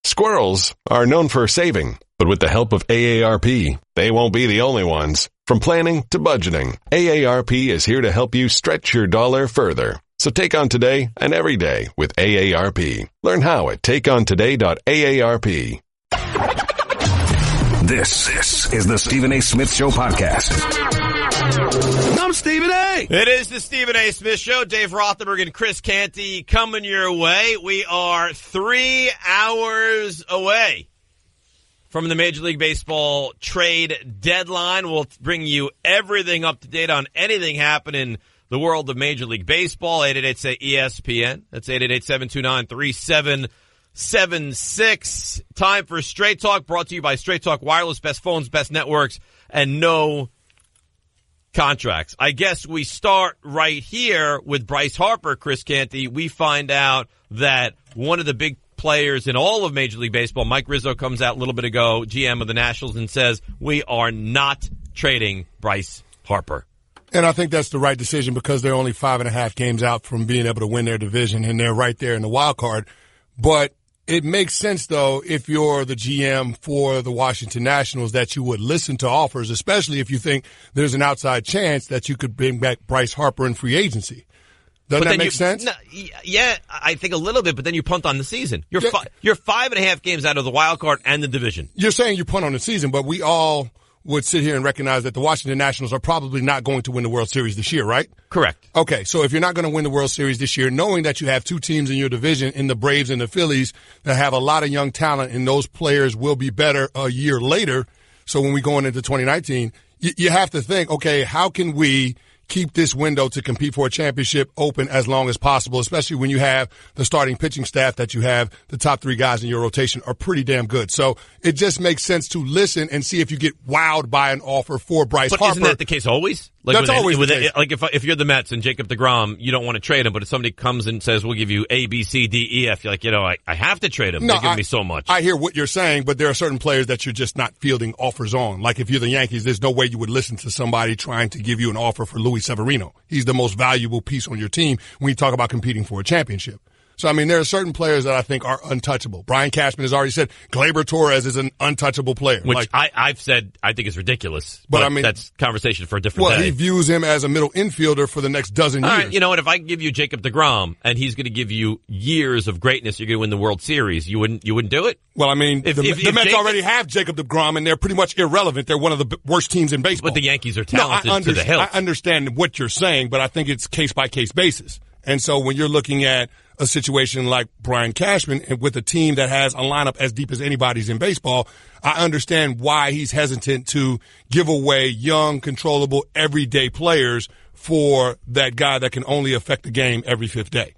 Squirrels are known for saving, but with the help of AARP, they won't be the only ones. From planning to budgeting, AARP is here to help you stretch your dollar further. So take on today and every day with AARP. Learn how at takeontoday.aarp. This is the Stephen A. Smith Show podcast. I'm Stephen A. It is the Stephen A. Smith Show. Dave Rothenberg and Chris Canty coming your way. We are 3 hours away from the Major League Baseball trade deadline. We'll bring you everything up to date on anything happening in the world of Major League Baseball. 888-SAY-ESPN. That's 888-729-3776. Time for Straight Talk, brought to you by Straight Talk Wireless. Best phones, best networks, and no contracts. I guess we start right here with Bryce Harper, Chris Canty. We find out that one of the big players in all of Major League Baseball, Mike Rizzo, comes out a little bit ago, GM of the Nationals, and says, we are not trading Bryce Harper. And I think that's the right decision because they're only 5.5 games out from being able to win their division, and they're right there in the wild card. But it makes sense, though, if you're the GM for the Washington Nationals, that you would listen to offers, especially if you think there's an outside chance that you could bring back Bryce Harper in free agency. Doesn't that make sense? No, yeah, I think a little bit, but then you punt on the season. You're 5.5 games out of the wild card and the division. You're saying you punt on the season, but we all would sit here and recognize that the Washington Nationals are probably not going to win the World Series this year, right? Correct. Okay, so if you're not going to win the World Series this year, knowing that you have two teams in your division, in the Braves and the Phillies, that have a lot of young talent, and those players will be better a year later. So when we go into 2019, you have to think, okay, how can we keep this window to compete for a championship open as long as possible, especially when you have the starting pitching staff that you have. The top 3 guys in your rotation are pretty damn good. So it just makes sense to listen and see if you get wowed by an offer for Bryce Harper. But isn't that the case always? Like That's always the case. Like if you're the Mets and Jacob deGrom, you don't want to trade him, but if somebody comes and says, we'll give you A, B, C, D, E, F, you're like, I have to trade him. No, they give me so much. I hear what you're saying, but there are certain players that you're just not fielding offers on. Like if you're the Yankees, there's no way you would listen to somebody trying to give you an offer for Luis Severino. He's the most valuable piece on your team when you talk about competing for a championship. So, I mean, there are certain players that I think are untouchable. Brian Cashman has already said Gleyber Torres is an untouchable player. Which I've said I think is ridiculous. But I mean, that's conversation for a different day. Well, he views him as a middle infielder for the next dozen years. All right, you know what? If I give you Jacob deGrom and he's going to give you years of greatness, you're going to win the World Series, you wouldn't do it? Well, I mean, the Mets already have Jacob deGrom, and they're pretty much irrelevant. They're one of the worst teams in baseball. But the Yankees are talented to the hilt. I understand what you're saying, but I think it's case-by-case basis. And so when you're looking at a situation like Brian Cashman and with a team that has a lineup as deep as anybody's in baseball, I understand why he's hesitant to give away young, controllable, everyday players for that guy that can only affect the game every 5th day.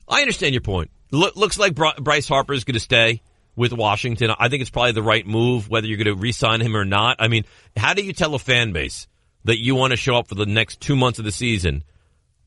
I understand your point. Looks like Bryce Harper is going to stay with Washington. I think it's probably the right move, whether you're going to re-sign him or not. I mean, how do you tell a fan base that you want to show up for the next 2 months of the season?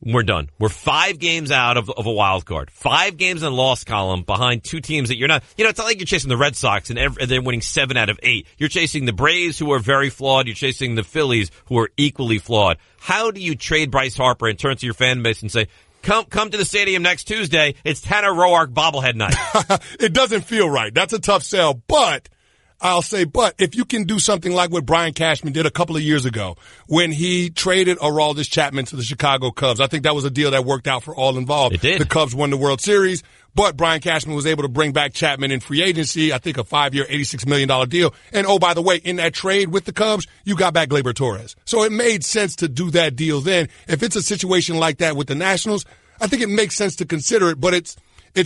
We're done. We're 5 games out of a wild card. 5 games in the loss column behind 2 teams that you're not. You know, it's not like you're chasing the Red Sox and they're winning 7 out of 8. You're chasing the Braves, who are very flawed. You're chasing the Phillies, who are equally flawed. How do you trade Bryce Harper and turn to your fan base and say, come to the stadium next Tuesday. It's Tanner Roark bobblehead night. It doesn't feel right. That's a tough sell, but I'll say, but if you can do something like what Brian Cashman did a couple of years ago when he traded Aroldis Chapman to the Chicago Cubs, I think that was a deal that worked out for all involved. It did. The Cubs won the World Series, but Brian Cashman was able to bring back Chapman in free agency, I think a 5-year, $86 million deal. And oh, by the way, in that trade with the Cubs, you got back Gleyber Torres. So it made sense to do that deal then. If it's a situation like that with the Nationals, I think it makes sense to consider it, but it's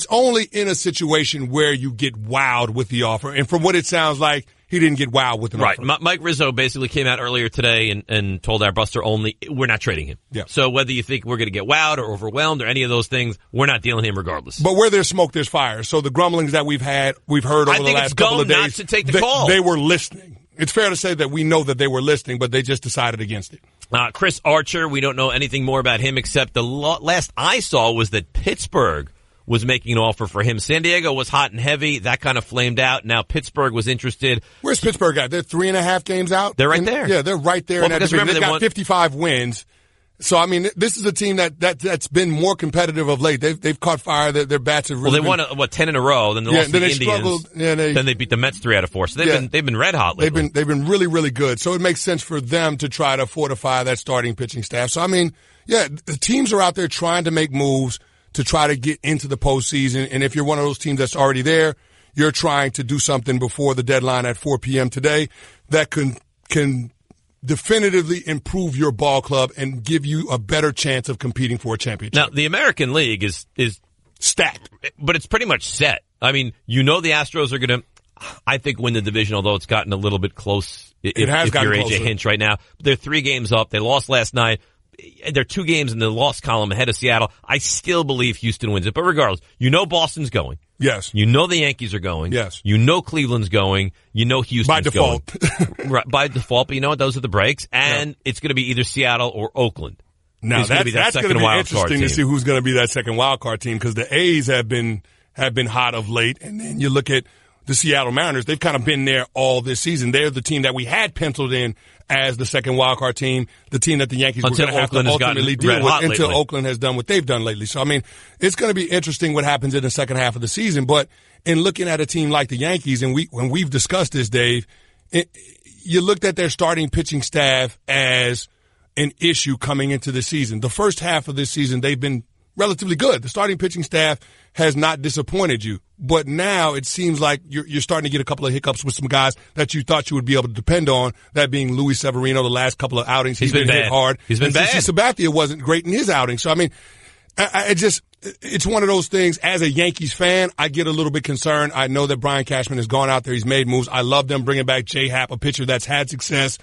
only in a situation where you get wowed with the offer. And from what it sounds like, he didn't get wowed with an offer. Right. Mike Rizzo basically came out earlier today and told our Buster Only, we're not trading him. Yeah. So whether you think we're going to get wowed or overwhelmed or any of those things, we're not dealing him regardless. But where there's smoke, there's fire. So the grumblings that we've heard over the last couple of days, not to take the call. They were listening. It's fair to say that we know that they were listening, but they just decided against it. Chris Archer, we don't know anything more about him except the last I saw was that Pittsburgh was making an offer for him. San Diego was hot and heavy. That kind of flamed out. Now Pittsburgh was interested. Where's Pittsburgh at? They're 3.5 games out? They're right there. Yeah, they're right there. Well, in that because division. remember They've got 55 wins. So, I mean, this is a team that's been more competitive of late. They've caught fire. Their bats have really Well, they won, 10 in a row, then they lost to the Indians. Struggled. Yeah, then they beat the Mets 3 out of 4. So they've been red hot lately. They've been really, really good. So it makes sense for them to try to fortify that starting pitching staff. So, I mean, yeah, the teams are out there trying to make moves to try to get into the postseason. And if you're one of those teams that's already there, you're trying to do something before the deadline at 4 p.m. today that can definitively improve your ball club and give you a better chance of competing for a championship. Now, the American League is stacked, but it's pretty much set. I mean, the Astros are going to, I think, win the division, although it's gotten a little bit close. It has gotten you're closer. AJ Hinch right now. They're 3 games up. They lost last night. They're 2 games in the loss column ahead of Seattle. I still believe Houston wins it. But regardless, Boston's going. Yes. The Yankees are going. Yes. Cleveland's going. Houston's by default. going. Right, by default, but you know what? Those are the breaks. And it's going to be either Seattle or Oakland. Now, that's going to be interesting to see who's going to be that second wild card team because the A's have been hot of late. And then you look at the Seattle Mariners. They've kind of been there all this season. They're the team that we had penciled in as the second wild card team, the team that the Yankees were going to have to ultimately deal with until Oakland has done what they've done lately. So, I mean, it's going to be interesting what happens in the second half of the season. But in looking at a team like the Yankees, and when we've discussed this, Dave, you looked at their starting pitching staff as an issue coming into the season. The first half of this season, they've been relatively good. The starting pitching staff has not disappointed you. But now it seems like you're starting to get a couple of hiccups with some guys that you thought you would be able to depend on, that being Luis Severino the last couple of outings. He's been hit hard. He's been bad. Sabathia wasn't great in his outing. So, I mean, it's one of those things. As a Yankees fan, I get a little bit concerned. I know that Brian Cashman has gone out there. He's made moves. I love them bringing back J-Happ, a pitcher that's had success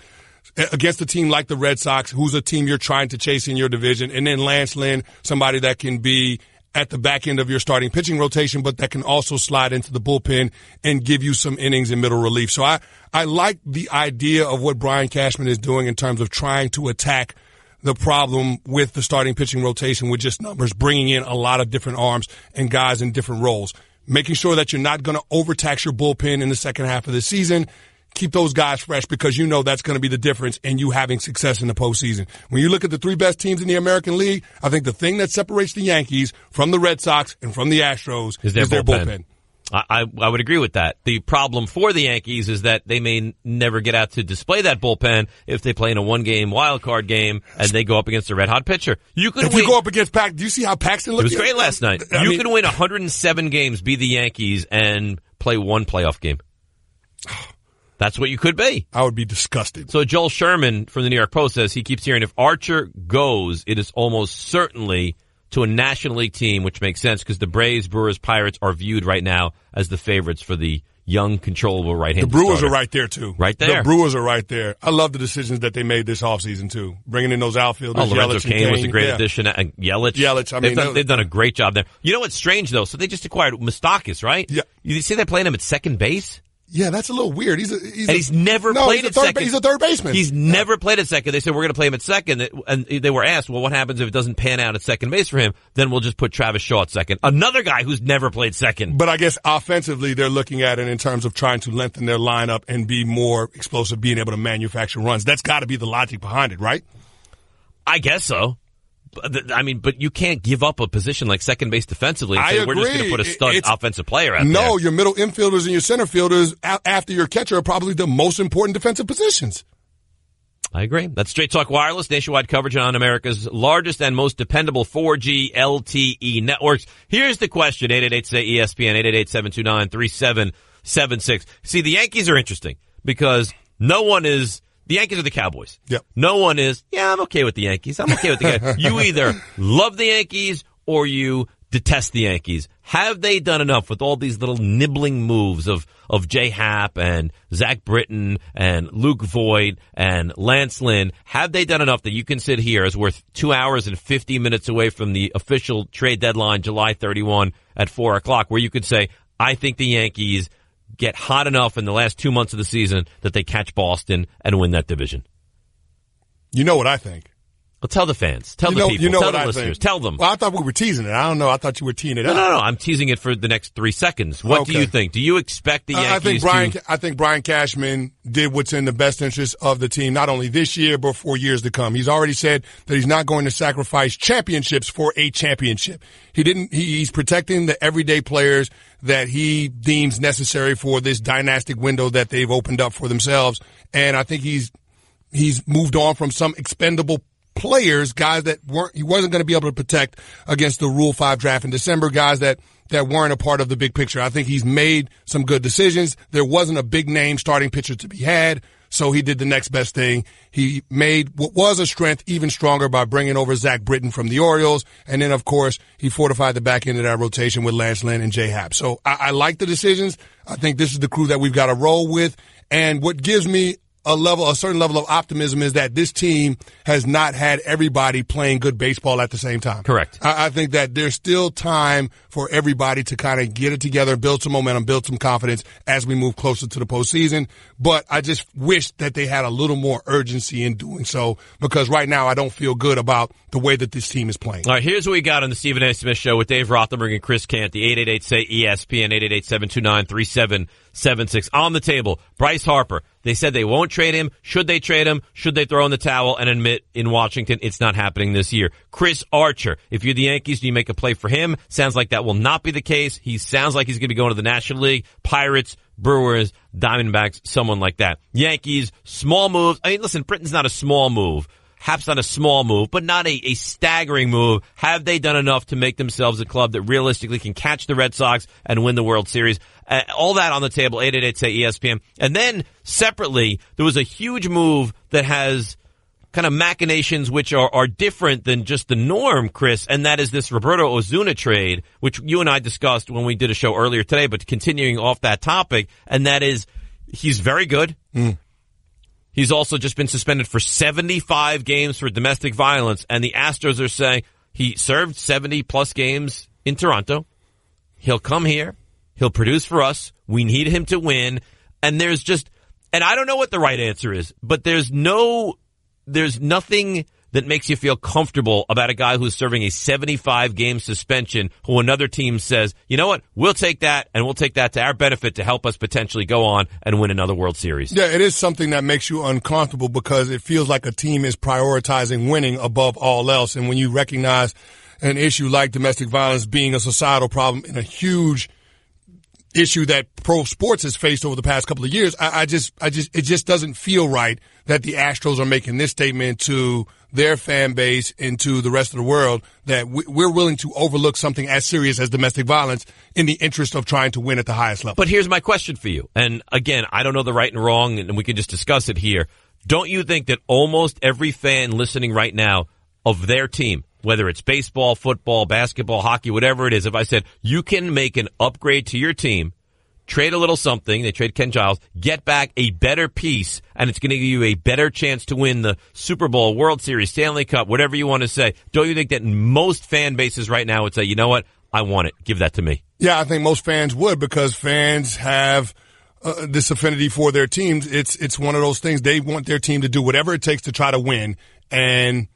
against a team like the Red Sox, who's a team you're trying to chase in your division. And then Lance Lynn, somebody that can be at the back end of your starting pitching rotation, but that can also slide into the bullpen and give you some innings in middle relief. So I like the idea of what Brian Cashman is doing in terms of trying to attack the problem with the starting pitching rotation with just numbers, bringing in a lot of different arms and guys in different roles, making sure that you're not going to overtax your bullpen in the second half of the season. Keep those guys fresh because that's going to be the difference in you having success in the postseason. When you look at the 3 best teams in the American League, I think the thing that separates the Yankees from the Red Sox and from the Astros is their bullpen. I would agree with that. The problem for the Yankees is that they may never get out to display that bullpen if they play in a 1-game wild card game and they go up against a red-hot pitcher. You go up against Paxton, do you see how Paxton looked? It was great last night. You can win 107 games, be the Yankees, and play 1 playoff game. That's what you could be. I would be disgusted. So Joel Sherman from the New York Post says he keeps hearing if Archer goes, it is almost certainly to a National League team, which makes sense because the Braves, Brewers, Pirates are viewed right now as the favorites for the young, controllable right-handed The Brewers starter. are right there, too. Right there. The Brewers are right there. I love the decisions that they made this offseason, too. Bringing in those outfielders. Lorenzo Cain was a great addition. And Yelich. I mean, they've done a great job there. You know what's strange, though? So they just acquired Moustakas, right? Yeah. You see they're playing him at second base? Yeah, that's a little weird. He's never played at second. He's a third baseman. He's never played at second. They said, we're going to play him at second. And they were asked, well, what happens if it doesn't pan out at second base for him? Then we'll just put Travis Shaw at second. Another guy who's never played second. But I guess offensively, they're looking at it in terms of trying to lengthen their lineup and be more explosive, being able to manufacture runs. That's got to be the logic behind it, right? I guess so. But you can't give up a position like second base defensively and say, we're just going to put a stud offensive player out there. No, your middle infielders and your center fielders after your catcher are probably the most important defensive positions. I agree. That's Straight Talk Wireless, nationwide coverage on America's largest and most dependable 4G LTE networks. Here's the question, 888-SAY-ESPN, 888-729-3776. See, the Yankees are interesting because the Yankees are the Cowboys. Yep. No one is, I'm okay with the Yankees. I'm okay with the Yankees. You either love the Yankees or you detest the Yankees. Have they done enough with all these little nibbling moves of J-Happ and Zach Britton and Luke Voigt and Lance Lynn? Have they done enough that you can sit here as we're 2 hours and 50 minutes away from the official trade deadline, July 31 at 4 o'clock, where you could say, I think the Yankees get hot enough in the last 2 months of the season that they catch Boston and win that division? You know what I think. Well, tell the fans. Tell the people. Tell the listeners. Tell them. Well, I thought we were teasing it. I don't know. I thought you were teeing it up. No. I'm teasing it for the next 3 seconds. What do you think? Do you expect the Yankees I think Brian Cashman did what's in the best interest of the team, not only this year, but for years to come. He's already said that he's not going to sacrifice championships for a championship. He's protecting the everyday players that he deems necessary for this dynastic window that they've opened up for themselves. And I think he's moved on from some expendable players, guys that he wasn't going to be able to protect against the Rule 5 draft in December, guys that weren't a part of the big picture. I think he's made some good decisions. There wasn't a big name starting pitcher to be had, so he did the next best thing. He made what was a strength even stronger by bringing over Zach Britton from the Orioles, and then, of course, he fortified the back end of that rotation with Lance Lynn and Jay Happ. So I like the decisions. I think this is the crew that we've got to roll with, and what gives me a certain level of optimism is that this team has not had everybody playing good baseball at the same time. Correct. I think that there's still time for everybody to kind of get it together, build some momentum, build some confidence as we move closer to the postseason. But I just wish that they had a little more urgency in doing so, because right now I don't feel good about the way that this team is playing. All right, here's what we got on the Stephen A. Smith Show with Dave Rothenberg and Chris Canty. 888-SAY-ESPN, 888-729-3776. On the table, Bryce Harper. They said they won't trade him. Should they trade him? Should they throw in the towel and admit in Washington it's not happening this year? Chris Archer. If you're the Yankees, do you make a play for him? Sounds like that will not be the case. He sounds like he's going to be going to the National League. Pirates, Brewers, Diamondbacks, someone like that. Yankees, small moves. I mean, listen, Britton's not a small move. Happ's not a small move, but not a staggering move. Have they done enough to make themselves a club that realistically can catch the Red Sox and win the World Series? All that on the table, 888-SAY-ESPN. And then, separately, there was a huge move that has kind of machinations which are different than just the norm, Chris, and that is this Roberto Osuna trade, which you and I discussed when we did a show earlier today, but continuing off that topic, and that is he's very good. He's also just been suspended for 75 games for domestic violence, and the Astros are saying he served 70-plus games in Toronto. He'll come here. He'll produce for us. We need him to win. And there's just, and I don't know what the right answer is, but there's nothing that makes you feel comfortable about a guy who's serving a 75-game suspension who another team says, you know what, we'll take that, and we'll take that to our benefit to help us potentially go on and win another World Series. Yeah, it is something that makes you uncomfortable because it feels like a team is prioritizing winning above all else. And when you recognize an issue like domestic violence being a societal problem and a huge issue that pro sports has faced over the past couple of years, it just doesn't feel right that the Astros are making this statement to their fan base and to the rest of the world that we're willing to overlook something as serious as domestic violence in the interest of trying to win at the highest level. But here's my question for you. And again, I don't know the right and wrong, and we can just discuss it here. Don't you think that almost every fan listening right now of their team, whether it's baseball, football, basketball, hockey, whatever it is, if I said you can make an upgrade to your team, trade a little something, they trade Ken Giles, get back a better piece, and it's going to give you a better chance to win the Super Bowl, World Series, Stanley Cup, whatever you want to say. Don't you think that most fan bases right now would say, you know what, I want it, give that to me? Yeah, I think most fans would, because fans have this affinity for their teams. It's one of those things. They want their team to do whatever it takes to try to win, and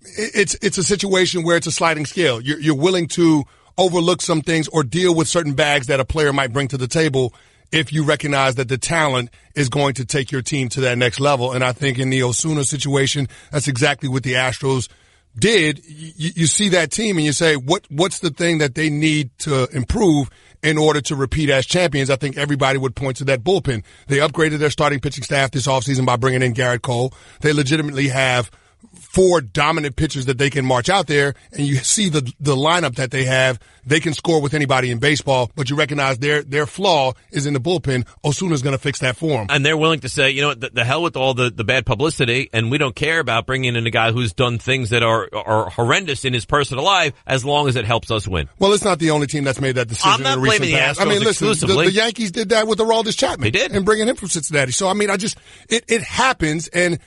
it's a situation where it's a sliding scale. You're willing to overlook some things or deal with certain bags that a player might bring to the table if you recognize that the talent is going to take your team to that next level. And I think in the Osuna situation, that's exactly what the Astros did. You see that team and you say, what's the thing that they need to improve in order to repeat as champions? I think everybody would point to that bullpen. They upgraded their starting pitching staff this offseason by bringing in Garrett Cole. They legitimately have 4 dominant pitchers that they can march out there, and you see the lineup that they have. They can score with anybody in baseball, but you recognize their flaw is in the bullpen. Osuna's going to fix that for them. And they're willing to say, you know what, the hell with all the bad publicity, and we don't care about bringing in a guy who's done things that are horrendous in his personal life as long as it helps us win. Well, it's not the only team that's made that decision. I'm not blaming the Astros exclusively. The Yankees did that with Aroldis Chapman. They did. And bringing him from Cincinnati. So, I mean, it happens, and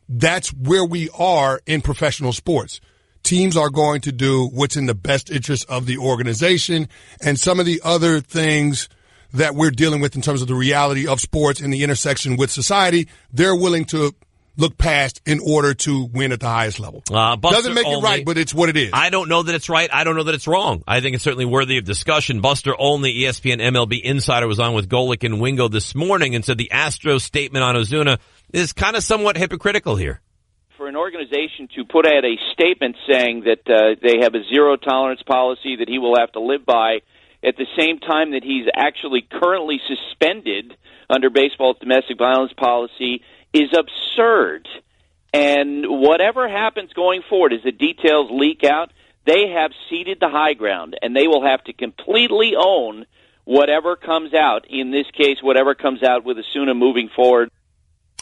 that's where we are in professional sports. Teams are going to do what's in the best interest of the organization, and some of the other things that we're dealing with in terms of the reality of sports and the intersection with society, they're willing to look past in order to win at the highest level. Doesn't make it right, but it's what it is. I don't know that it's right. I don't know that it's wrong. I think it's certainly worthy of discussion. Buster Olney, ESPN MLB insider, was on with Golick and Wingo this morning and said the Astros statement on Osuna is kind of somewhat hypocritical here. For an organization to put out a statement saying that they have a zero-tolerance policy that he will have to live by at the same time that he's actually currently suspended under baseball's domestic violence policy is absurd. And whatever happens going forward, as the details leak out, they have ceded the high ground, and they will have to completely own whatever comes out. In this case, whatever comes out with Osuna moving forward.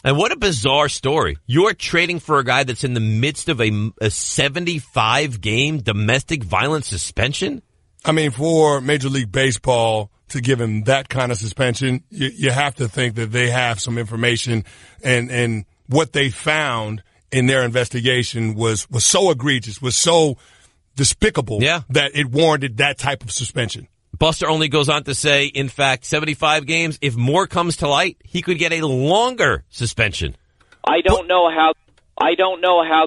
And what a bizarre story. You're trading for a guy that's in the midst of a 75-game domestic violence suspension? I mean, for Major League Baseball to give him that kind of suspension, you have to think that they have some information, and what they found in their investigation was so egregious, was so despicable that it warranted that type of suspension. Buster only goes on to say, in fact, 75 games, if more comes to light, he could get a longer suspension. I don't know how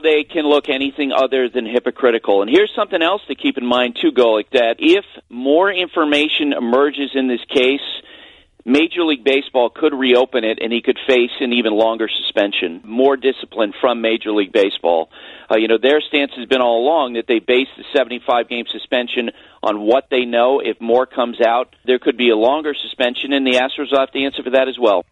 they can look anything other than hypocritical. And here's something else to keep in mind, too, Golick, that if more information emerges in this case, Major League Baseball could reopen it, and he could face an even longer suspension, more discipline from Major League Baseball. Their stance has been all along that they base the 75-game suspension on what they know. If more comes out, there could be a longer suspension, and the Astros will have to answer for that as well.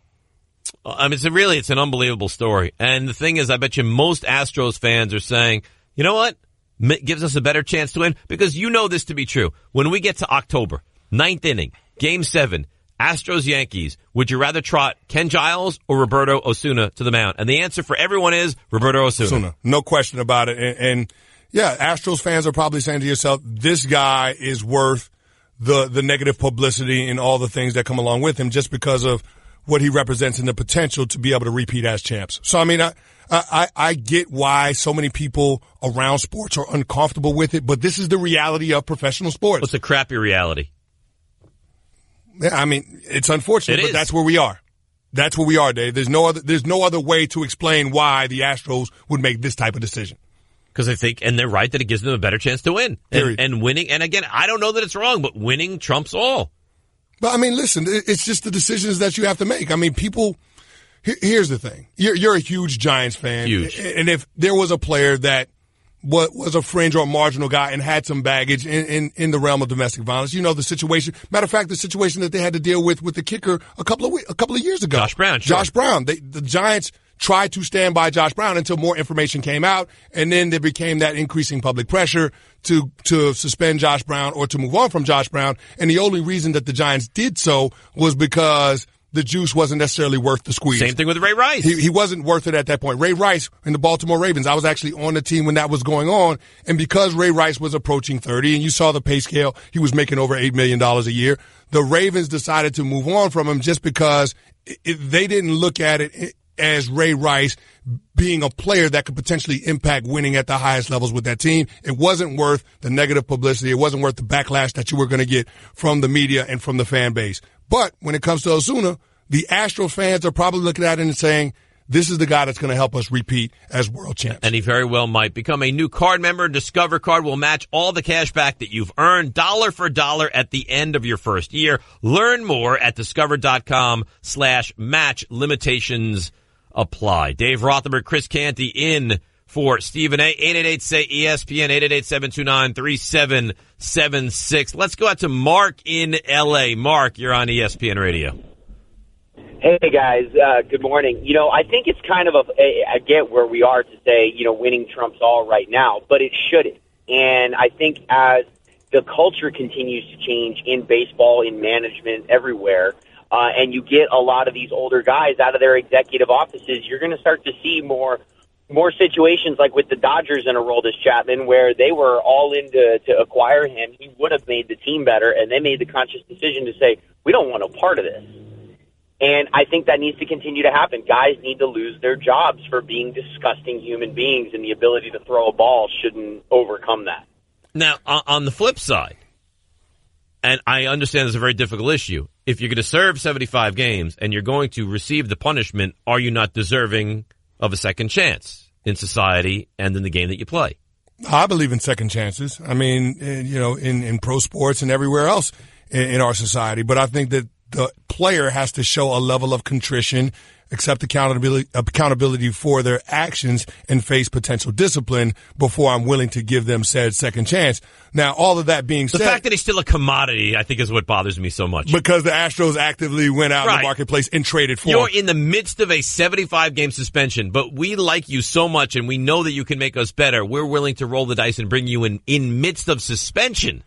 I mean, it's an unbelievable story. And the thing is, I bet you most Astros fans are saying, you know what? Gives us a better chance to win, because you know this to be true. When we get to October, 9th inning, Game 7, Astros-Yankees, would you rather trot Ken Giles or Roberto Osuna to the mound? And the answer for everyone is Roberto Osuna. No question about it. And Astros fans are probably saying to yourself, this guy is worth the negative publicity and all the things that come along with him just because of what he represents and the potential to be able to repeat as champs. So, I mean, I get why so many people around sports are uncomfortable with it, but this is the reality of professional sports. What's a crappy reality? I mean, it's unfortunate, but that's where we are. That's where we are, Dave. There's no other way to explain why the Astros would make this type of decision. Because I think, and they're right, that it gives them a better chance to win. And winning, and again, I don't know that it's wrong, but winning trumps all. But, I mean, listen, it's just the decisions that you have to make. I mean, people, here's the thing. You're a huge Giants fan. Huge. And if there was a player that was a fringe or a marginal guy and had some baggage in the realm of domestic violence, you know the situation. Matter of fact, the situation that they had to deal with the kicker a couple of years ago. Josh Brown. Sure. Josh Brown. The Giants tried to stand by Josh Brown until more information came out, and then there became that increasing public pressure to suspend Josh Brown or to move on from Josh Brown. And the only reason that the Giants did so was because the juice wasn't necessarily worth the squeeze. Same thing with Ray Rice. He wasn't worth it at that point. Ray Rice in the Baltimore Ravens, I was actually on the team when that was going on, and because Ray Rice was approaching 30, and you saw the pay scale, he was making over $8 million a year, the Ravens decided to move on from him just because they didn't look at it as Ray Rice being a player that could potentially impact winning at the highest levels with that team. It wasn't worth the negative publicity. It wasn't worth the backlash that you were going to get from the media and from the fan base. But when it comes to Osuna, the Astros fans are probably looking at it and saying, this is the guy that's going to help us repeat as world champs. And he very well might. Become a new card member. Discover Card will match all the cash back that you've earned, dollar for dollar, at the end of your first year. Learn more at discover.com/match. Limitations apply. Dave Rothenberg, Chris Canty in for Stephen A. 888-SAY-ESPN, 888-729-3776. Let's go out to Mark in L.A. Mark, you're on ESPN Radio. Hey, guys. Good morning. I think it's kind of I get where we are to say, winning trumps all right now, but it shouldn't. And I think as the culture continues to change in baseball, in management, everywhere, and you get a lot of these older guys out of their executive offices, you're going to start to see more situations like with the Dodgers in Aroldis Chapman, where they were all in to acquire him. He would have made the team better, and they made the conscious decision to say, we don't want a part of this. And I think that needs to continue to happen. Guys need to lose their jobs for being disgusting human beings, and the ability to throw a ball shouldn't overcome that. Now, on the flip side, and I understand it's a very difficult issue, if you're going to serve 75 games and you're going to receive the punishment, are you not deserving of a second chance in society and in the game that you play. I believe in second chances. I mean, in pro sports and everywhere else in our society. But I think that the player has to show a level of contrition, accept accountability for their actions, and face potential discipline before I'm willing to give them said second chance. Now, all of that being said, the fact that he's still a commodity, I think, is what bothers me so much. Because the Astros actively went out in the marketplace and traded for him. You're in the midst of a 75-game suspension, but we like you so much, and we know that you can make us better. We're willing to roll the dice and bring you in midst of suspension.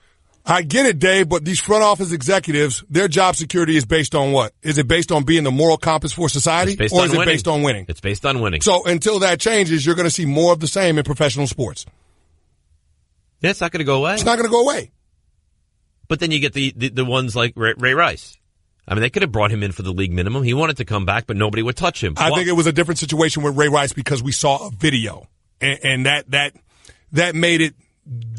I get it, Dave, but these front office executives, their job security is based on what? Is it based on being the moral compass for society, or is it based on winning? It's based on winning. So until that changes, you're going to see more of the same in professional sports. Yeah, it's not going to go away. It's not going to go away. But then you get the ones like Ray Rice. I mean, they could have brought him in for the league minimum. He wanted to come back, but nobody would touch him. I think it was a different situation with Ray Rice because we saw a video, and that made it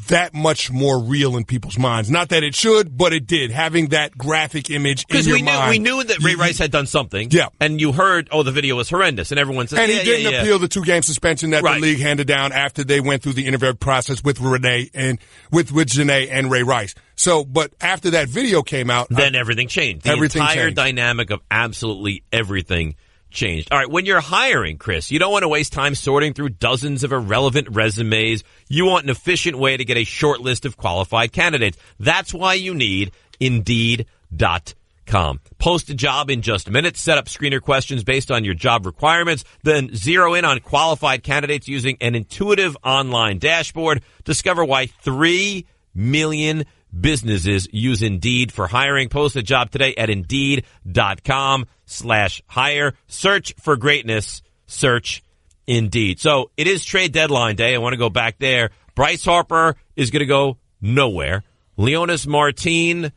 that much more real in people's minds. Not that it should, but it did. Having that graphic image in your mind. Because we knew that Ray Rice had done something. Yeah. And you heard, the video was horrendous, and everyone said, and he didn't appeal the 2-game suspension that the league handed down after they went through the interview process with Renee and with Janae and Ray Rice. So, but after that video came out, then everything changed. The entire dynamic of absolutely everything changed. All right, when you're hiring, Chris, you don't want to waste time sorting through dozens of irrelevant resumes. You want an efficient way to get a short list of qualified candidates. That's why you need Indeed.com. Post a job in just minutes, set up screener questions based on your job requirements, then zero in on qualified candidates using an intuitive online dashboard. Discover why 3 million businesses use Indeed for hiring. Post a job today at Indeed.com/hire. Search for greatness. Search Indeed. So it is trade deadline day. I want to go back there. Bryce Harper is going to go nowhere. Leonis Martin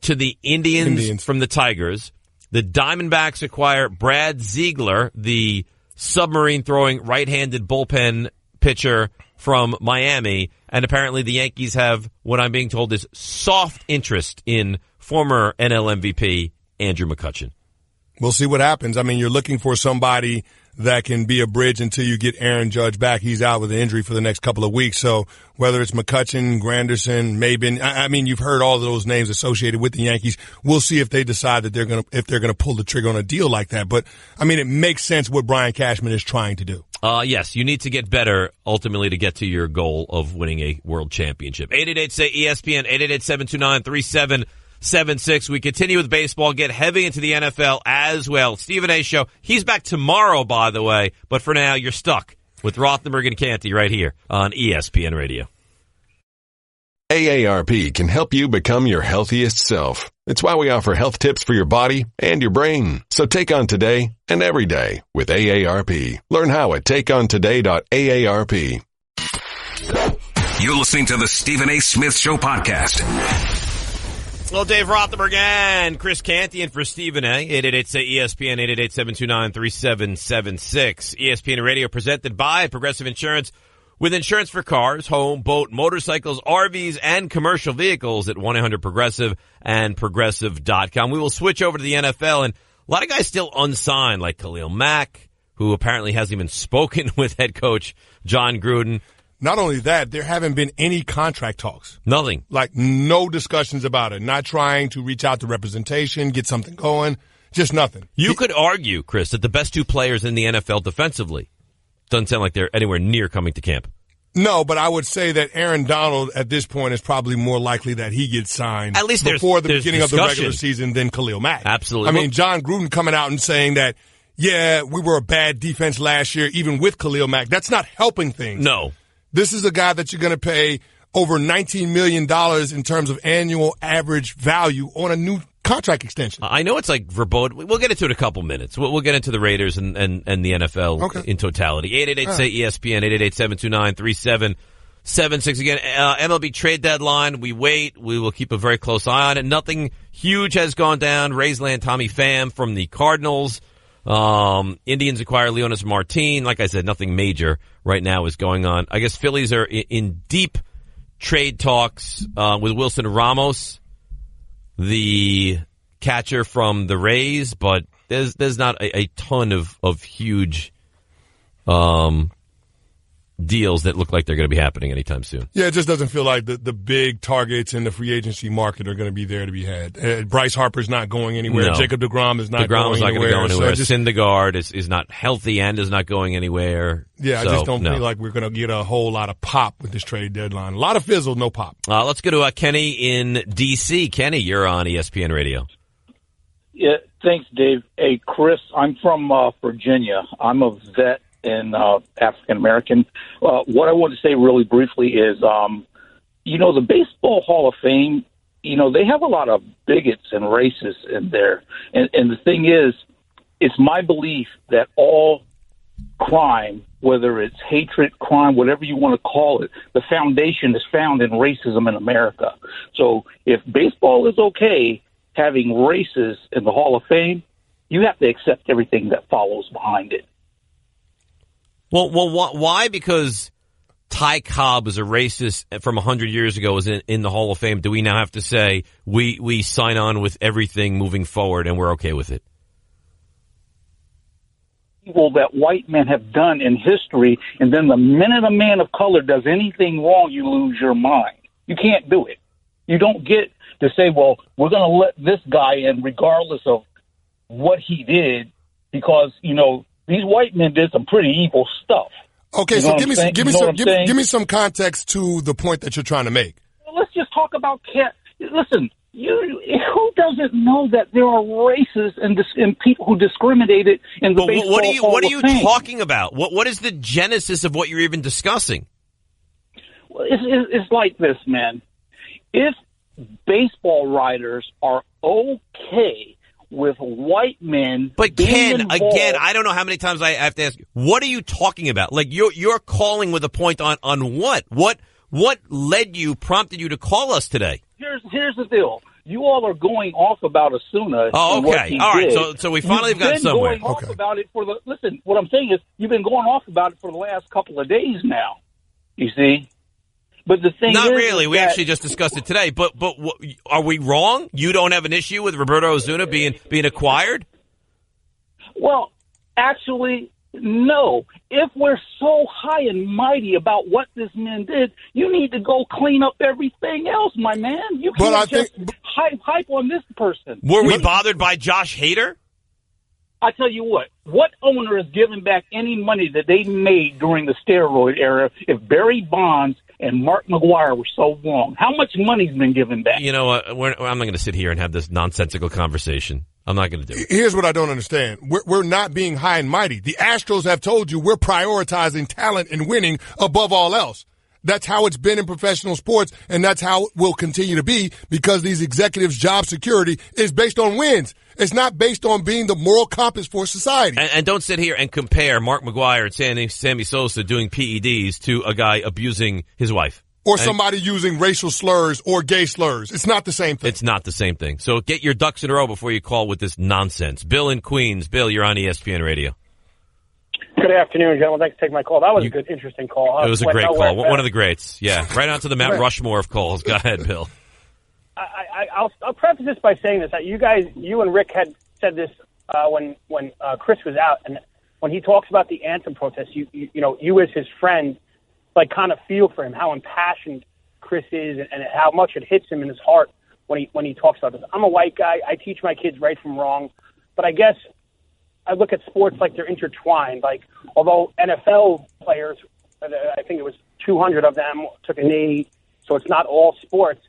to the Indians from the Tigers. The Diamondbacks acquire Brad Ziegler, the submarine-throwing right-handed bullpen pitcher from Miami. And apparently the Yankees have what I'm being told is soft interest in former NL MVP Andrew McCutchen. We'll see what happens. I mean, you're looking for somebody that can be a bridge until you get Aaron Judge back. He's out with an injury for the next couple of weeks. So whether it's McCutchen, Granderson, Maben, I mean, you've heard all of those names associated with the Yankees. We'll see if they decide that they're going to pull the trigger on a deal like that. But I mean, it makes sense what Brian Cashman is trying to do. Yes, you need to get better ultimately to get to your goal of winning a world championship. 888-SAY-ESPN, 888-729-3776. We continue with baseball, get heavy into the NFL as well. Stephen A. Show. He's back tomorrow, by the way, but for now, you're stuck with Rothenberg and Canty right here on ESPN Radio. AARP can help you become your healthiest self. It's why we offer health tips for your body and your brain. So take on today and every day with AARP. Learn how at takeontoday.aarp. You're listening to the Stephen A. Smith Show podcast. Well, Dave Rothenberg and Chris Canty in for Stephen A. 888-ESPN, 888-729-3776. ESPN Radio presented by Progressive Insurance. With insurance for cars, home, boat, motorcycles, RVs, and commercial vehicles at 1-800-PROGRESSIVE and Progressive.com. We will switch over to the NFL, and a lot of guys still unsigned, like Khalil Mack, who apparently hasn't even spoken with head coach John Gruden. Not only that, there haven't been any contract talks. Nothing. Like, no discussions about it. Not trying to reach out to representation, get something going. Just nothing. You could argue, Chris, that the best two players in the NFL defensively doesn't sound like they're anywhere near coming to camp. No, but I would say that Aaron Donald at this point is probably more likely that he gets signed at least before the beginning discussion of the regular season than Khalil Mack. Absolutely. I mean, John Gruden coming out and saying that, yeah, we were a bad defense last year, even with Khalil Mack. That's not helping things. No. This is a guy that you're going to pay over $19 million in terms of annual average value on a new contract extension. I know it's like verboten. We'll get into it in a couple minutes. We'll get into the Raiders and the NFL in totality. 888-SAY-ESPN, 888-729-3776. Again, MLB trade deadline. We wait. We will keep a very close eye on it. Nothing huge has gone down. Rays land Tommy Pham from the Cardinals. Indians acquire Leonis Martin. Like I said, nothing major right now is going on. I guess Phillies are in deep trade talks with Wilson Ramos, the catcher from the Rays, but there's not a ton of huge deals that look like they're going to be happening anytime soon. Yeah, it just doesn't feel like the big targets in the free agency market are going to be there to be had. Bryce Harper's not going anywhere. No. Jacob deGrom is not going anywhere. DeGrom's not going to go anywhere. So Syndergaard is not healthy and is not going anywhere. Yeah, I just don't feel like we're going to get a whole lot of pop with this trade deadline. A lot of fizzle, no pop. Let's go to Kenny in D.C. Kenny, you're on ESPN Radio. Yeah, thanks, Dave. Hey, Chris, I'm from Virginia. I'm a vet and African American. What I want to say really briefly is, the Baseball Hall of Fame, they have a lot of bigots and racists in there. And the thing is, it's my belief that all crime, whether it's hatred, crime, whatever you want to call it, the foundation is found in racism in America. So if baseball is okay having races in the Hall of Fame, you have to accept everything that follows behind it. Well, why? Because Ty Cobb was a racist from 100 years ago, was in the Hall of Fame. Do we now have to say we sign on with everything moving forward and we're okay with it? Evil that white men have done in history, and then the minute a man of color does anything wrong, you lose your mind. You can't do it. You don't get to say, well, we're going to let this guy in regardless of what he did, because, these white men did some pretty evil stuff. Okay, so give me some context to the point that you're trying to make. Well, let's just talk about listen, who doesn't know that there are races and people who discriminated in the baseball What are you Hall of Fame? talking about? What is the genesis of what you're even discussing? Well, it's like this, man. If baseball writers are okay with white men, but Ken, again, I don't know how many times I have to ask you, what are you talking about? Like you're calling with a point on what? What prompted you to call us today? Here's the deal. You all are going off about Osuna. Oh, okay. What he all right. did. So we finally have gotten somewhere. Going off about it listen, what I'm saying is you've been going off about it for the last couple of days now. You see? But the thing Not is, really. We actually just discussed it today. But are we wrong? You don't have an issue with Roberto Osuna being acquired? Well, actually, no. If we're so high and mighty about what this man did, you need to go clean up everything else, my man. You can't hype on this person. Were we bothered by Josh Hader? I tell you what owner is giving back any money that they made during the steroid era if Barry Bonds and Mark McGwire were so wrong? How much money's been given back? I'm not going to sit here and have this nonsensical conversation. I'm not going to do it. Here's what I don't understand. We're not being high and mighty. The Astros have told you we're prioritizing talent and winning above all else. That's how it's been in professional sports, and that's how it will continue to be because these executives' job security is based on wins. It's not based on being the moral compass for society. And don't sit here and compare Mark McGwire and Sammy Sosa doing PEDs to a guy abusing his wife. Or somebody using racial slurs or gay slurs. It's not the same thing. It's not the same thing. So get your ducks in a row before you call with this nonsense. Bill in Queens. Bill, you're on ESPN Radio. Good afternoon, gentlemen. Thanks for taking my call. That was a good, interesting call. It was a great call. One of the greats. Yeah, right on to the Mount Rushmore of calls. Go ahead, Bill. I'll preface this by saying this. You and Rick had said this when Chris was out, and when he talks about the anthem protest, you as his friend, like kind of feel for him, how impassioned Chris is, and how much it hits him in his heart when he talks about this. I'm a white guy. I teach my kids right from wrong, but I guess I look at sports like they're intertwined. Like, although NFL players, I think it was 200 of them took a knee, so it's not all sports.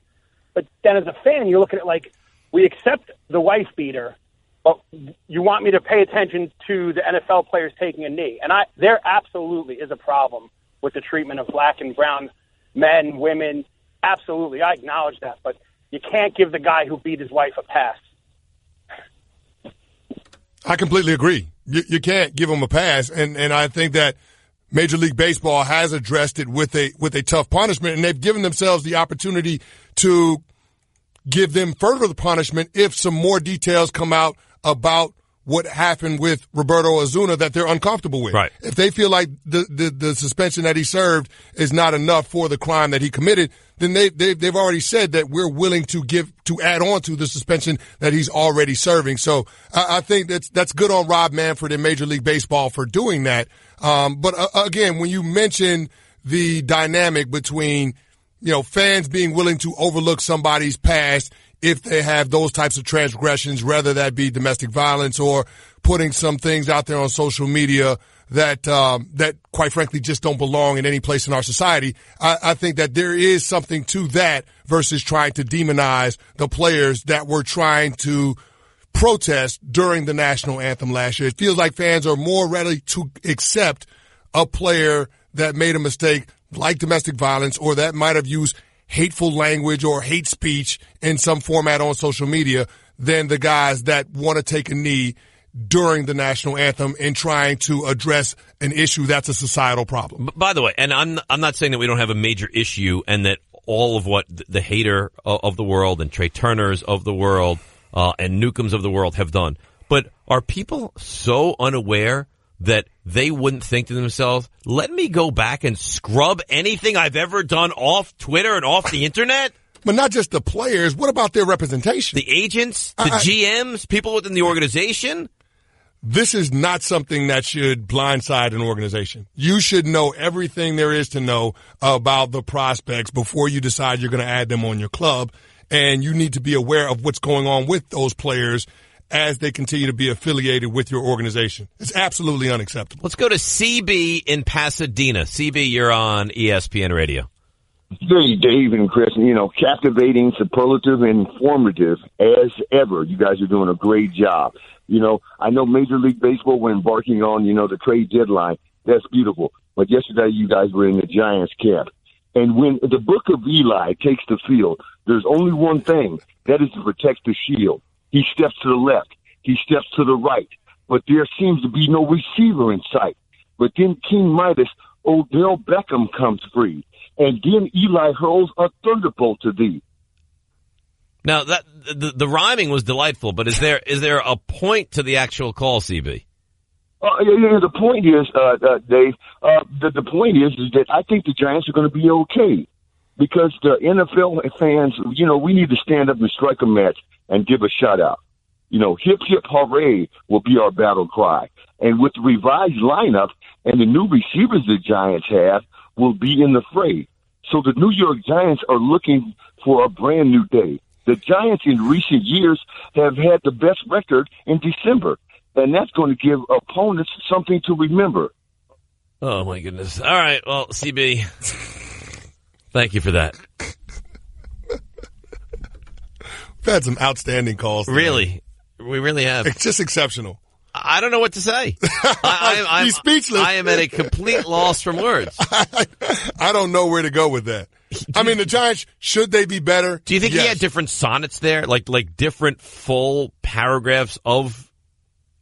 But then as a fan, you look at it like, we accept the wife beater, but you want me to pay attention to the NFL players taking a knee. And there absolutely is a problem with the treatment of black and brown men, women. Absolutely, I acknowledge that. But you can't give the guy who beat his wife a pass. I completely agree. You can't give him a pass, and I think that Major League Baseball has addressed it with a tough punishment, and they've given themselves the opportunity to give them further punishment if some more details come out about what happened with Roberto Osuna that they're uncomfortable with. Right. If they feel like the suspension that he served is not enough for the crime that he committed, then they've already said that we're willing to add on to the suspension that he's already serving. So I think that's good on Rob Manfred and Major League Baseball for doing that. But again, when you mention the dynamic between, fans being willing to overlook somebody's past if they have those types of transgressions, whether that be domestic violence or putting some things out there on social media that quite frankly just don't belong in any place in our society. I think that there is something to that versus trying to demonize the players that were trying to protest during the national anthem last year. It feels like fans are more ready to accept a player that made a mistake like domestic violence or that might have used hateful language or hate speech in some format on social media than the guys that want to take a knee during the national anthem in trying to address an issue that's a societal problem. By the way, and I'm not saying that we don't have a major issue and that all of what the Hader of the world and Trey Turners of the world and Newcombs of the world have done, but are people so unaware that they wouldn't think to themselves, let me go back and scrub anything I've ever done off Twitter and off the internet? But not just the players. What about their representation? The agents, the GMs, people within the organization? This is not something that should blindside an organization. You should know everything there is to know about the prospects before you decide you're going to add them on your club. And you need to be aware of what's going on with those players as they continue to be affiliated with your organization. It's absolutely unacceptable. Let's go to CB in Pasadena. CB, you're on ESPN Radio. Hey, Dave and Chris, captivating, superlative, and informative as ever. You guys are doing a great job. I know Major League Baseball were embarking on, the trade deadline. That's beautiful. But yesterday you guys were in the Giants camp. And when the Book of Eli takes the field, there's only one thing. That is to protect the shield. He steps to the left. He steps to the right. But there seems to be no receiver in sight. But then King Midas, Odell Beckham comes free. And then Eli hurls a thunderbolt to thee. Now, that the rhyming was delightful, but is there a point to the actual call, CB? The point is, Dave, the point is that I think the Giants are going to be okay. Because the NFL fans, we need to stand up and strike a match and give a shout-out. Hip, hip, hooray will be our battle cry. And with the revised lineup and the new receivers the Giants have will be in the fray. So the New York Giants are looking for a brand-new day. The Giants in recent years have had the best record in December, and that's going to give opponents something to remember. Oh, my goodness. All right, well, CB, thank you for that. We've had some outstanding calls today. Really? We really have. It's just exceptional. I don't know what to say. I'm He's speechless. I am at a complete loss from words. I don't know where to go with that. I mean, the Giants, should they be better? Do you think Yes. he had different sonnets there? Like different full paragraphs of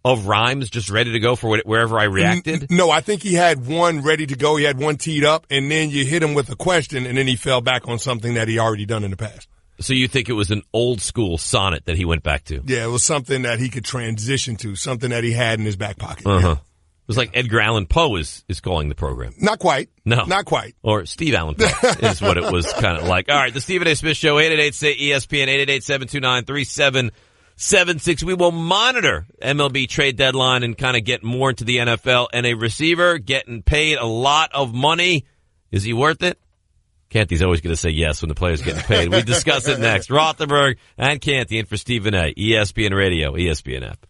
rhymes just ready to go for wherever I reacted? No, I think he had one ready to go. He had one teed up, and then you hit him with a question, and then he fell back on something that he already done in the past. So you think it was an old school sonnet that he went back to? Yeah, it was something that he could transition to, something that he had in his back pocket. Uh-huh. Yeah. It was like Edgar Allan Poe is calling the program. Not quite. No. Not quite. Or Steve Allen Poe is what it was kind of like. All right, the Stephen A. Smith Show, 888-ESPN, 888-729-3776. We will monitor MLB trade deadline and kind of get more into the NFL. And a receiver getting paid a lot of money. Is he worth it? Canty's always going to say yes when the player's getting paid. We discuss it next. Rothenberg and Canty in for Stephen A. ESPN Radio, ESPN app.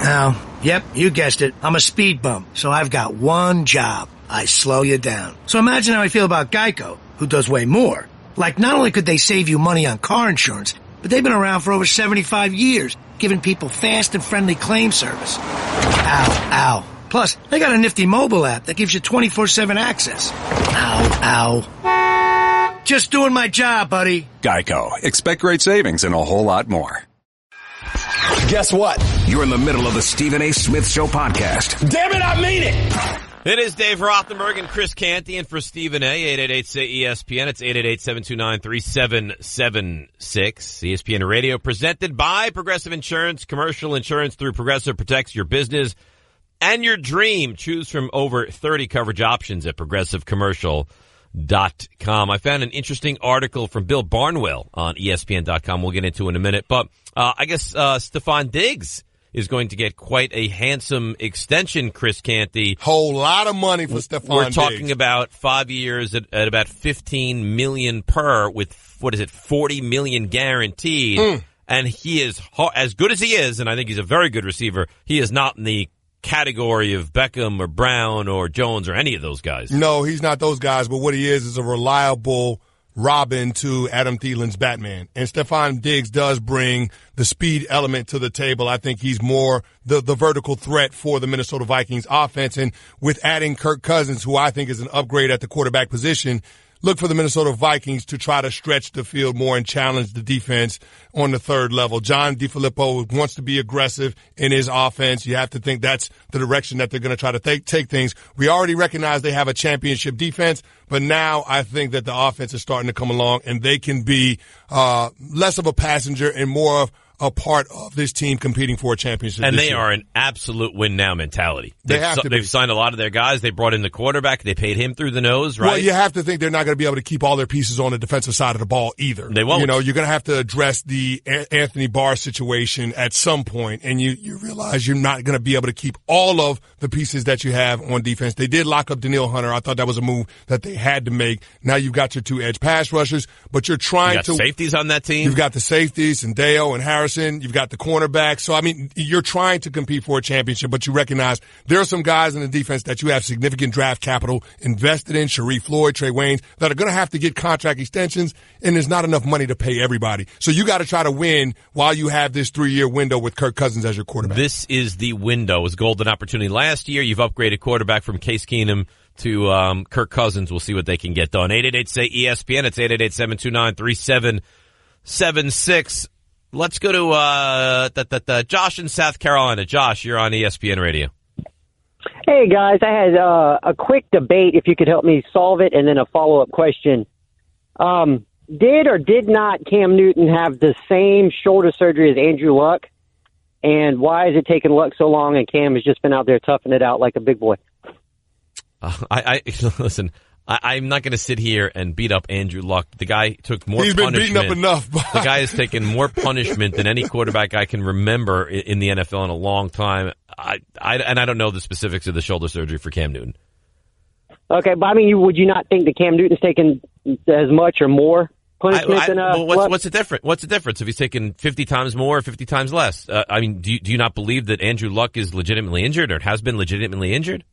Ow. Yep, you guessed it. I'm a speed bump, so I've got one job. I slow you down. So imagine how I feel about Geico, who does way more. Like, not only could they save you money on car insurance, but they've been around for over 75 years, giving people fast and friendly claim service. Ow. Plus, they got a nifty mobile app that gives you 24/7 access. Ow. Just doing my job, buddy. Geico. Expect great savings and a whole lot more. Guess what? You're in the middle of the Stephen A. Smith Show podcast. Damn it, I mean it! It is Dave Rothenberg and Chris Canty in for Stephen A. 888-SAY-ESPN. It's 888-729-3776. ESPN Radio presented by Progressive Insurance. Commercial insurance through Progressive protects your business and your dream. Choose from over 30 coverage options at progressivecommercial.com. I found an interesting article from Bill Barnwell on ESPN.com. We'll get into in a minute. But I guess Stephon Diggs is going to get quite a handsome extension, Chris Canty. Whole lot of money for Stephon We're Diggs. talking about 5 years at about $15 million per, with, $40 million guaranteed. And he is, as good as he is, and I think he's a very good receiver, he is not in the category of Beckham or Brown or Jones or any of those guys. No, he's not those guys, but what he is a reliable Robin to Adam Thielen's Batman. And Stephon Diggs does bring the speed element to the table. I think he's more the vertical threat for the Minnesota Vikings offense. And with adding Kirk Cousins, who I think is an upgrade at the quarterback position, look for the Minnesota Vikings to try to stretch the field more and challenge the defense on the third level. John DeFilippo wants to be aggressive in his offense. You have to think that's the direction that they're going to try to take things. We already recognize they have a championship defense, but now I think that the offense is starting to come along and they can be less of a passenger and more of a part of this team competing for a championship. And this they year. are an absolute win-now mentality. They've signed a lot of their guys. They brought in the quarterback. They paid him through the nose, right? Well, you have to think they're not going to be able to keep all their pieces on the defensive side of the ball either. They won't. You know, you're going to have to address the Anthony Barr situation at some point, and you realize you're not going to be able to keep all of the pieces that you have on defense. They did lock up Danielle Hunter. I thought that was a move that they had to make. Now you've got your two edge pass rushers, but you're trying to safeties on that team. You've got the safeties and Dale and Harrison. You've got the cornerback. So, I mean, you're trying to compete for a championship, but you recognize there are some guys in the defense that you have significant draft capital invested in, Sharif Floyd, Trey Waynes, that are going to have to get contract extensions, and there's not enough money to pay everybody. So you got to try to win while you have this 3-year window with Kirk Cousins as your quarterback. This is the window. It was a golden opportunity last year. You've upgraded quarterback from Case Keenum to Kirk Cousins. We'll see what they can get done. 888-SAY-ESPN. It's 888-729-3776. Let's go to Josh in South Carolina. Josh, you're on ESPN Radio. Hey, guys. I had a quick debate, if you could help me solve it, and then a follow-up question. Did or did not Cam Newton have the same shoulder surgery as Andrew Luck? And why is it taking Luck so long and Cam has just been out there toughing it out like a big boy? Listen, I'm not going to sit here and beat up Andrew Luck. The guy took more punishment. He's been beaten up enough. The guy has taken more punishment than any quarterback I can remember in the NFL in a long time. And I don't know the specifics of the shoulder surgery for Cam Newton. Okay, but I mean, would you not think that Cam Newton's taken as much or more punishment than Luck? What's the difference? What's the difference if he's taken 50 times more or 50 times less? I mean, do you not believe that Andrew Luck is legitimately injured or has been legitimately injured?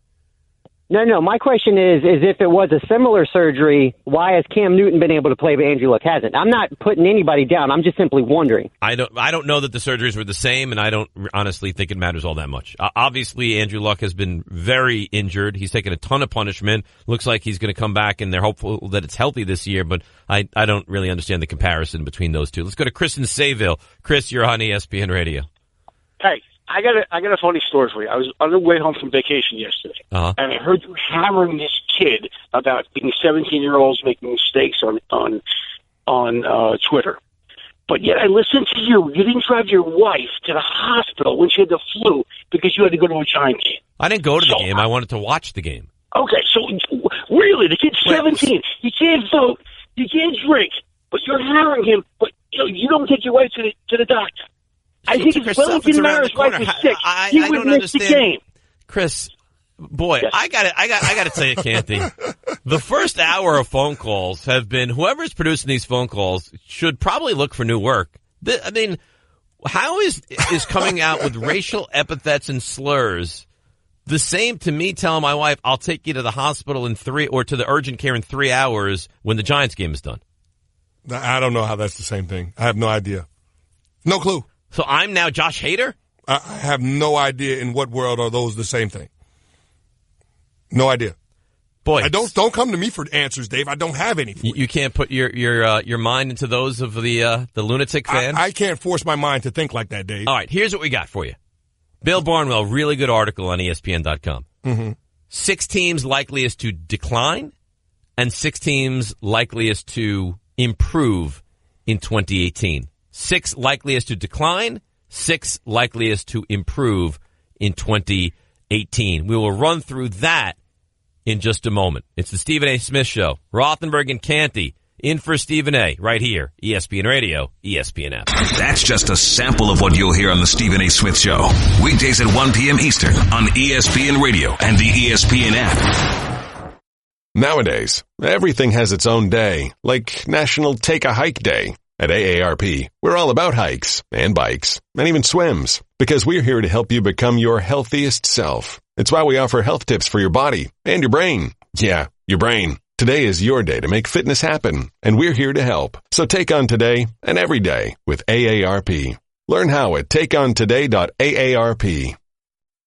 No. My question is if it was a similar surgery, why has Cam Newton been able to play but Andrew Luck hasn't? I'm not putting anybody down. I'm just simply wondering. I don't know that the surgeries were the same, and I don't honestly think it matters all that much. Obviously, Andrew Luck has been very injured. He's taken a ton of punishment. Looks like he's going to come back, and they're hopeful that it's healthy this year, but I don't really understand the comparison between those two. Let's go to Chris in Sayville. Chris, you're on ESPN Radio. Hey. I got a funny story for you. I was on the way home from vacation yesterday, and I heard you hammering this kid about being 17-year-olds making mistakes on Twitter. But yet I listened to you. You didn't drive your wife to the hospital when she had the flu because you had to go to a Giant game. I didn't go to the game. I wanted to watch the game. Okay, so really, the kid's 17. He can't vote. He can't drink. But you're hammering him. But you don't take your wife to the doctor. I think if Wellington Mara's wife was sick, he would miss the game. Chris, boy, yes. I got to tell you, Canty, the first hour of phone calls have been, whoever's producing these phone calls should probably look for new work. I mean, how is coming out with racial epithets and slurs the same to me telling my wife, I'll take you to the hospital in 3 or to the urgent care in 3 hours when the Giants game is done? I don't know how that's the same thing. I have no idea. No clue. So I'm now Josh Hader? I have no idea in what world are those the same thing. No idea. Boy, don't come to me for answers, Dave. I don't have any. You can't put your mind into those of the lunatic fan? I can't force my mind to think like that, Dave. All right, here's what we got for you. Bill Barnwell, really good article on ESPN.com. Mm-hmm. 6 teams likeliest to decline and 6 teams likeliest to improve in 2018. 6 likeliest to decline, 6 likeliest to improve in 2018. We will run through that in just a moment. It's the Stephen A. Smith Show. Rothenberg and Canty in for Stephen A. right here. ESPN Radio, ESPN app. That's just a sample of what you'll hear on the Stephen A. Smith Show. Weekdays at 1 p.m. Eastern on ESPN Radio and the ESPN app. Nowadays, everything has its own day, like National Take a Hike Day. At AARP, we're all about hikes and bikes and even swims because we're here to help you become your healthiest self. It's why we offer health tips for your body and your brain. Yeah, your brain. Today is your day to make fitness happen, and we're here to help. So take on today and every day with AARP. Learn how at takeontoday.aarp.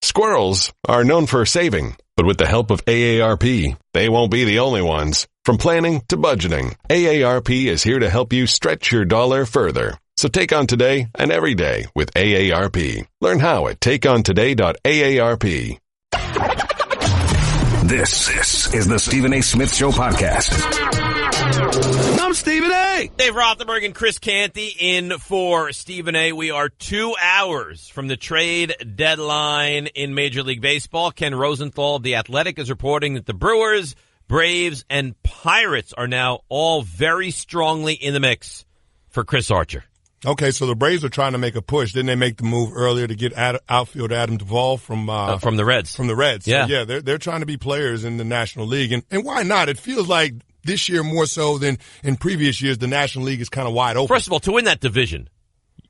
Squirrels are known for saving, but with the help of AARP, they won't be the only ones. From planning to budgeting, AARP is here to help you stretch your dollar further. So take on today and every day with AARP. Learn how at takeontoday.aarp. This is the Stephen A. Smith Show podcast. I'm Stephen A. Dave Rothenberg and Chris Canty in for Stephen A. We are 2 hours from the trade deadline in Major League Baseball. Ken Rosenthal of The Athletic is reporting that the Brewers, Braves, and Pirates are now all very strongly in the mix for Chris Archer. Okay, so the Braves are trying to make a push. Didn't they make the move earlier to get outfielder Adam Duvall from the Reds? From the Reds. Yeah, so, yeah, they're trying to be players in the National League, and why not? It feels like this year more so than in previous years, the National League is kind of wide open. First of all, to win that division,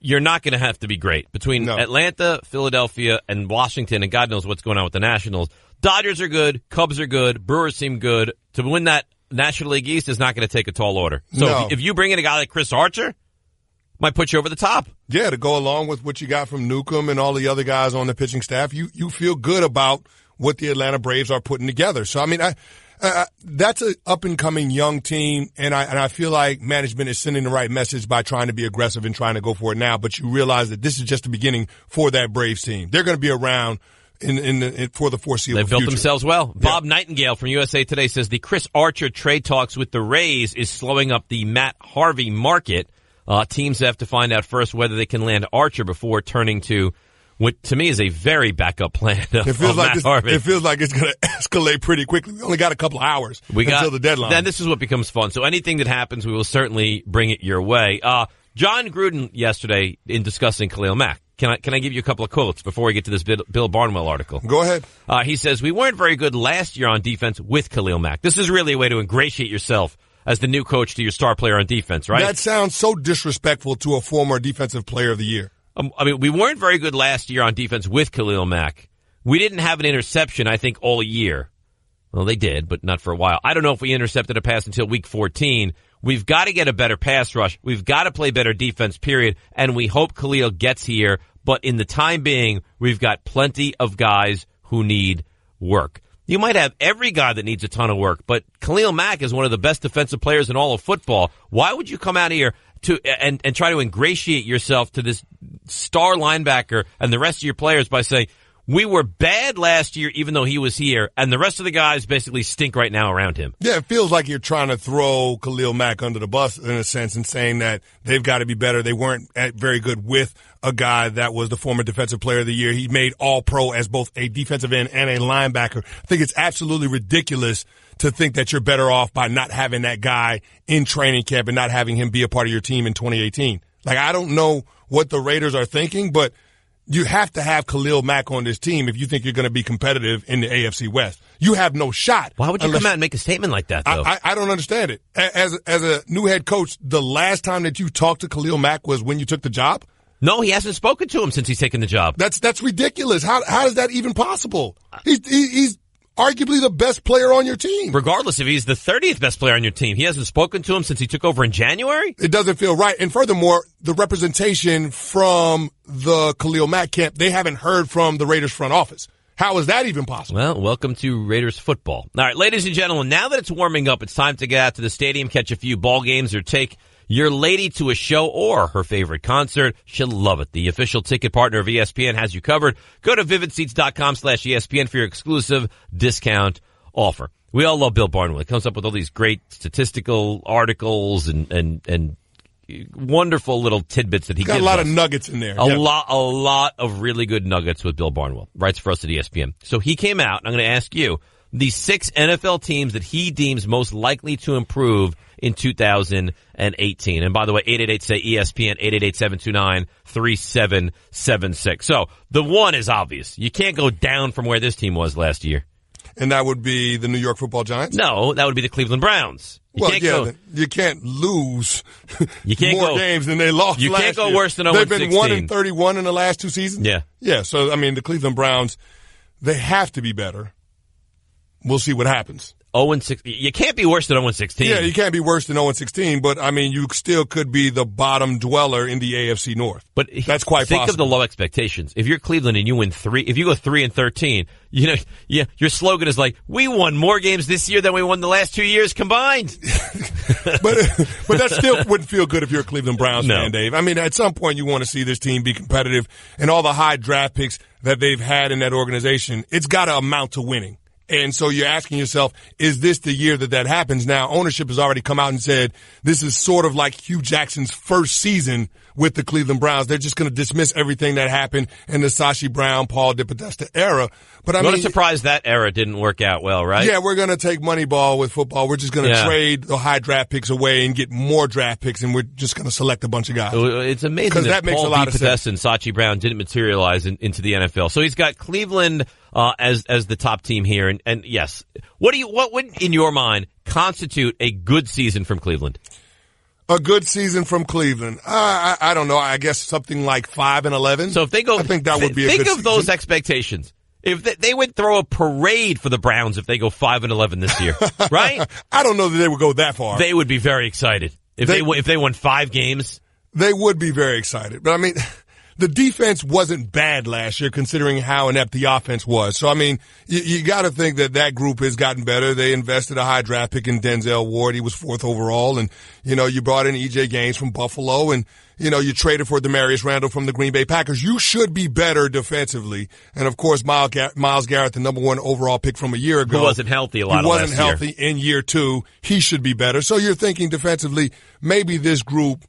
you're not going to have to be great. Between Atlanta, Philadelphia, and Washington, and God knows what's going on with the Nationals. Dodgers are good, Cubs are good, Brewers seem good. To win that National League East is not going to take a tall order. So if you bring in a guy like Chris Archer, might put you over the top. Yeah, to go along with what you got from Newcomb and all the other guys on the pitching staff, you feel good about what the Atlanta Braves are putting together. So, I mean, that's an up-and-coming young team, and I feel like management is sending the right message by trying to be aggressive and trying to go for it now. But you realize that this is just the beginning for that Braves team. They're going to be around for the foreseeable future. They've built themselves well. Yeah. Bob Nightingale from USA Today says the Chris Archer trade talks with the Rays is slowing up the Matt Harvey market. Teams have to find out first whether they can land Archer before turning to what to me is a very backup plan of Matt Harvey. It feels like it's going to escalate pretty quickly. We only got a couple of hours until the deadline. Then this is what becomes fun. So anything that happens, we will certainly bring it your way. John Gruden yesterday in discussing Khalil Mack. Can I give you a couple of quotes before we get to this Bill Barnwell article? Go ahead. He says, we weren't very good last year on defense with Khalil Mack. This is really a way to ingratiate yourself as the new coach to your star player on defense, right? That sounds so disrespectful to a former defensive player of the year. I mean, we weren't very good last year on defense with Khalil Mack. We didn't have an interception, I think, all year. Well, they did, but not for a while. I don't know if we intercepted a pass until week 14. We've got to get a better pass rush. We've got to play better defense, period. And we hope Khalil gets here. But in the time being, we've got plenty of guys who need work. You might have every guy that needs a ton of work, but Khalil Mack is one of the best defensive players in all of football. Why would you come out here and try to ingratiate yourself to this star linebacker and the rest of your players by saying, we were bad last year even though he was here, and the rest of the guys basically stink right now around him? Yeah, it feels like you're trying to throw Khalil Mack under the bus in a sense and saying that they've got to be better. They weren't very good with a guy that was the former defensive player of the year. He made all-pro as both a defensive end and a linebacker. I think it's absolutely ridiculous to think that you're better off by not having that guy in training camp and not having him be a part of your team in 2018. Like, I don't know what the Raiders are thinking, but you have to have Khalil Mack on this team if you think you're going to be competitive in the AFC West. You have no shot. Why would you come out and make a statement like that, though? I don't understand it. As a new head coach, the last time that you talked to Khalil Mack was when you took the job? No, he hasn't spoken to him since he's taken the job. That's ridiculous. How is that even possible? He's arguably the best player on your team. Regardless if he's the 30th best player on your team, he hasn't spoken to him since he took over in January? It doesn't feel right. And furthermore, the representation from the Khalil Mack camp, they haven't heard from the Raiders front office. How is that even possible? Well, welcome to Raiders football. All right, ladies and gentlemen, now that it's warming up, it's time to get out to the stadium, catch a few ball games, or take your lady to a show or her favorite concert. She'll love it. The official ticket partner of ESPN has you covered. Go to vividseats.com/ESPN for your exclusive discount offer. We all love Bill Barnwell. He comes up with all these great statistical articles and wonderful little tidbits that he gives us. Got a lot of nuggets in there. A lot of really good nuggets with Bill Barnwell. Writes for us at ESPN. So he came out, and I'm going to ask you, the 6 NFL teams that he deems most likely to improve in 2018. And by the way, 888-SAY-ESPN, 888-729-3776. So the one is obvious. You can't go down from where this team was last year. And that would be the New York Football Giants? No, that would be the Cleveland Browns. You can't lose more games than they lost last year. You can't go worse than 0-16. They've been 1-31 in the last 2 seasons? Yeah. Yeah, so, I mean, the Cleveland Browns, they have to be better. We'll see what happens. 0-6. You can't be worse than 0-16. Yeah, you can't be worse than 0-16, but, I mean, you still could be the bottom dweller in the AFC North. But that's quite think possible. Of the low expectations. If you're Cleveland and you win 3, if you go 3-13, your slogan is like, we won more games this year than we won the last 2 years combined. but that still wouldn't feel good if you're a Cleveland Browns fan, Dave. I mean, at some point you want to see this team be competitive, and all the high draft picks that they've had in that organization, it's got to amount to winning. And so you're asking yourself, is this the year that happens? Now, ownership has already come out and said this is sort of like Hugh Jackson's first season with the Cleveland Browns. They're just going to dismiss everything that happened in the Sashi Brown, Paul DePodesta era. But I'm surprised that era didn't work out well, right? Yeah, we're going to take Moneyball with football. We're just going to trade the high draft picks away and get more draft picks, and we're just going to select a bunch of guys. It's amazing that makes Paul DePodesta and Sashi Brown didn't materialize into the NFL. So he's got Cleveland as the top team here, and yes, what would in your mind constitute a good season from Cleveland? A good season from Cleveland. I don't know. I guess something like 5-11. So if they go, I think that would be a good season. Think of those expectations. If they would throw a parade for the Browns if they go 5-11 this year, right? I don't know that they would go that far. They would be very excited if they won 5 games. They would be very excited. But I mean, the defense wasn't bad last year considering how inept the offense was. So, I mean, you got to think that group has gotten better. They invested a high draft pick in Denzel Ward. He was 4th overall. And, you brought in E.J. Gaines from Buffalo. And, you traded for Demarius Randall from the Green Bay Packers. You should be better defensively. And, of course, Myles Garrett, the number 1 overall pick from a year ago. Who wasn't healthy a lot of last year. He wasn't healthy in year 2. He should be better. So you're thinking defensively, maybe this group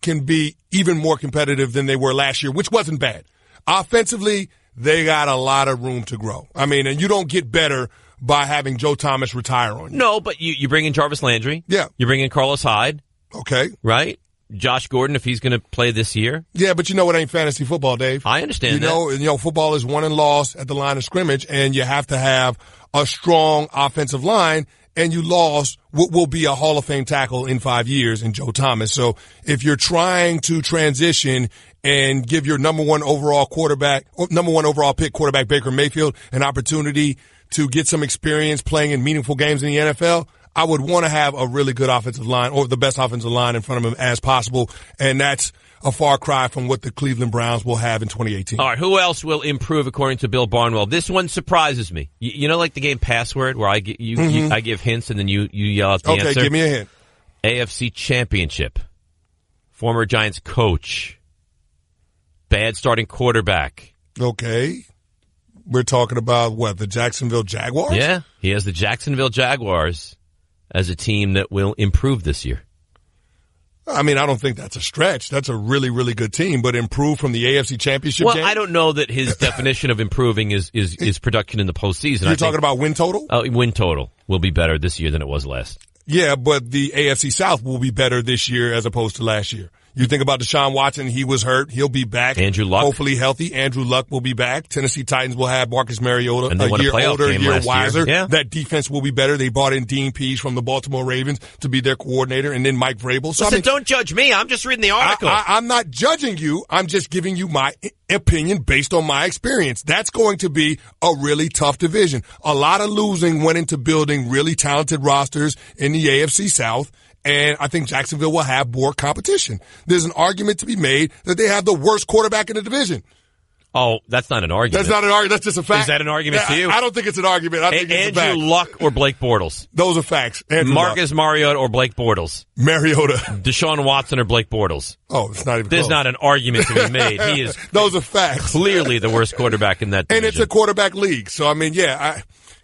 can be even more competitive than they were last year, which wasn't bad. Offensively, they got a lot of room to grow. I mean, and you don't get better by having Joe Thomas retire on you. No, but you bring in Jarvis Landry. Yeah. You bring in Carlos Hyde. Okay. Right? Josh Gordon, if he's going to play this year. Yeah, but you know it ain't fantasy football, Dave. I understand that. You know, football is won and lost at the line of scrimmage, and you have to have a strong offensive line. And you lost what will be a Hall of Fame tackle in 5 years in Joe Thomas. So if you're trying to transition and give your number 1 overall pick quarterback Baker Mayfield an opportunity to get some experience playing in meaningful games in the NFL, I would want to have a really good offensive line or the best offensive line in front of him as possible. And that's a far cry from what the Cleveland Browns will have in 2018. All right, who else will improve according to Bill Barnwell? This one surprises me. You know, like the game Password, where I give hints and then you yell out the answer? Okay, give me a hint. AFC Championship. Former Giants coach. Bad starting quarterback. Okay. We're talking about what, the Jacksonville Jaguars? Yeah, he has the Jacksonville Jaguars as a team that will improve this year. I mean, I don't think that's a stretch. That's a really, really good team, but improve from the AFC Championship game? Well, I don't know that his definition of improving is production in the postseason. You're talking about win total? Win total will be better this year than it was last. Yeah, but the AFC South will be better this year as opposed to last year. You think about Deshaun Watson, he was hurt. He'll be back. Andrew Luck. Hopefully healthy. Andrew Luck will be back. Tennessee Titans will have Marcus Mariota a year older, a year wiser. Yeah. That defense will be better. They brought in Dean Pease from the Baltimore Ravens to be their coordinator, and then Mike Vrabel. So, listen, don't judge me. I'm just reading the article. I'm not judging you. I'm just giving you my opinion based on my experience. That's going to be a really tough division. A lot of losing went into building really talented rosters in the AFC South. And I think Jacksonville will have more competition. There's an argument to be made that they have the worst quarterback in the division. Oh, that's not an argument. That's not an argument. That's just a fact. Is that an argument to you? I don't think it's an argument. I think it's a fact. Andrew Luck or Blake Bortles? Those are facts. Marcus Mariota or Blake Bortles? Mariota. Deshaun Watson or Blake Bortles? Oh, it's not even There's close. not an argument to be made. He is Those are facts. Clearly the worst quarterback in that division. And it's a quarterback league. So, I mean,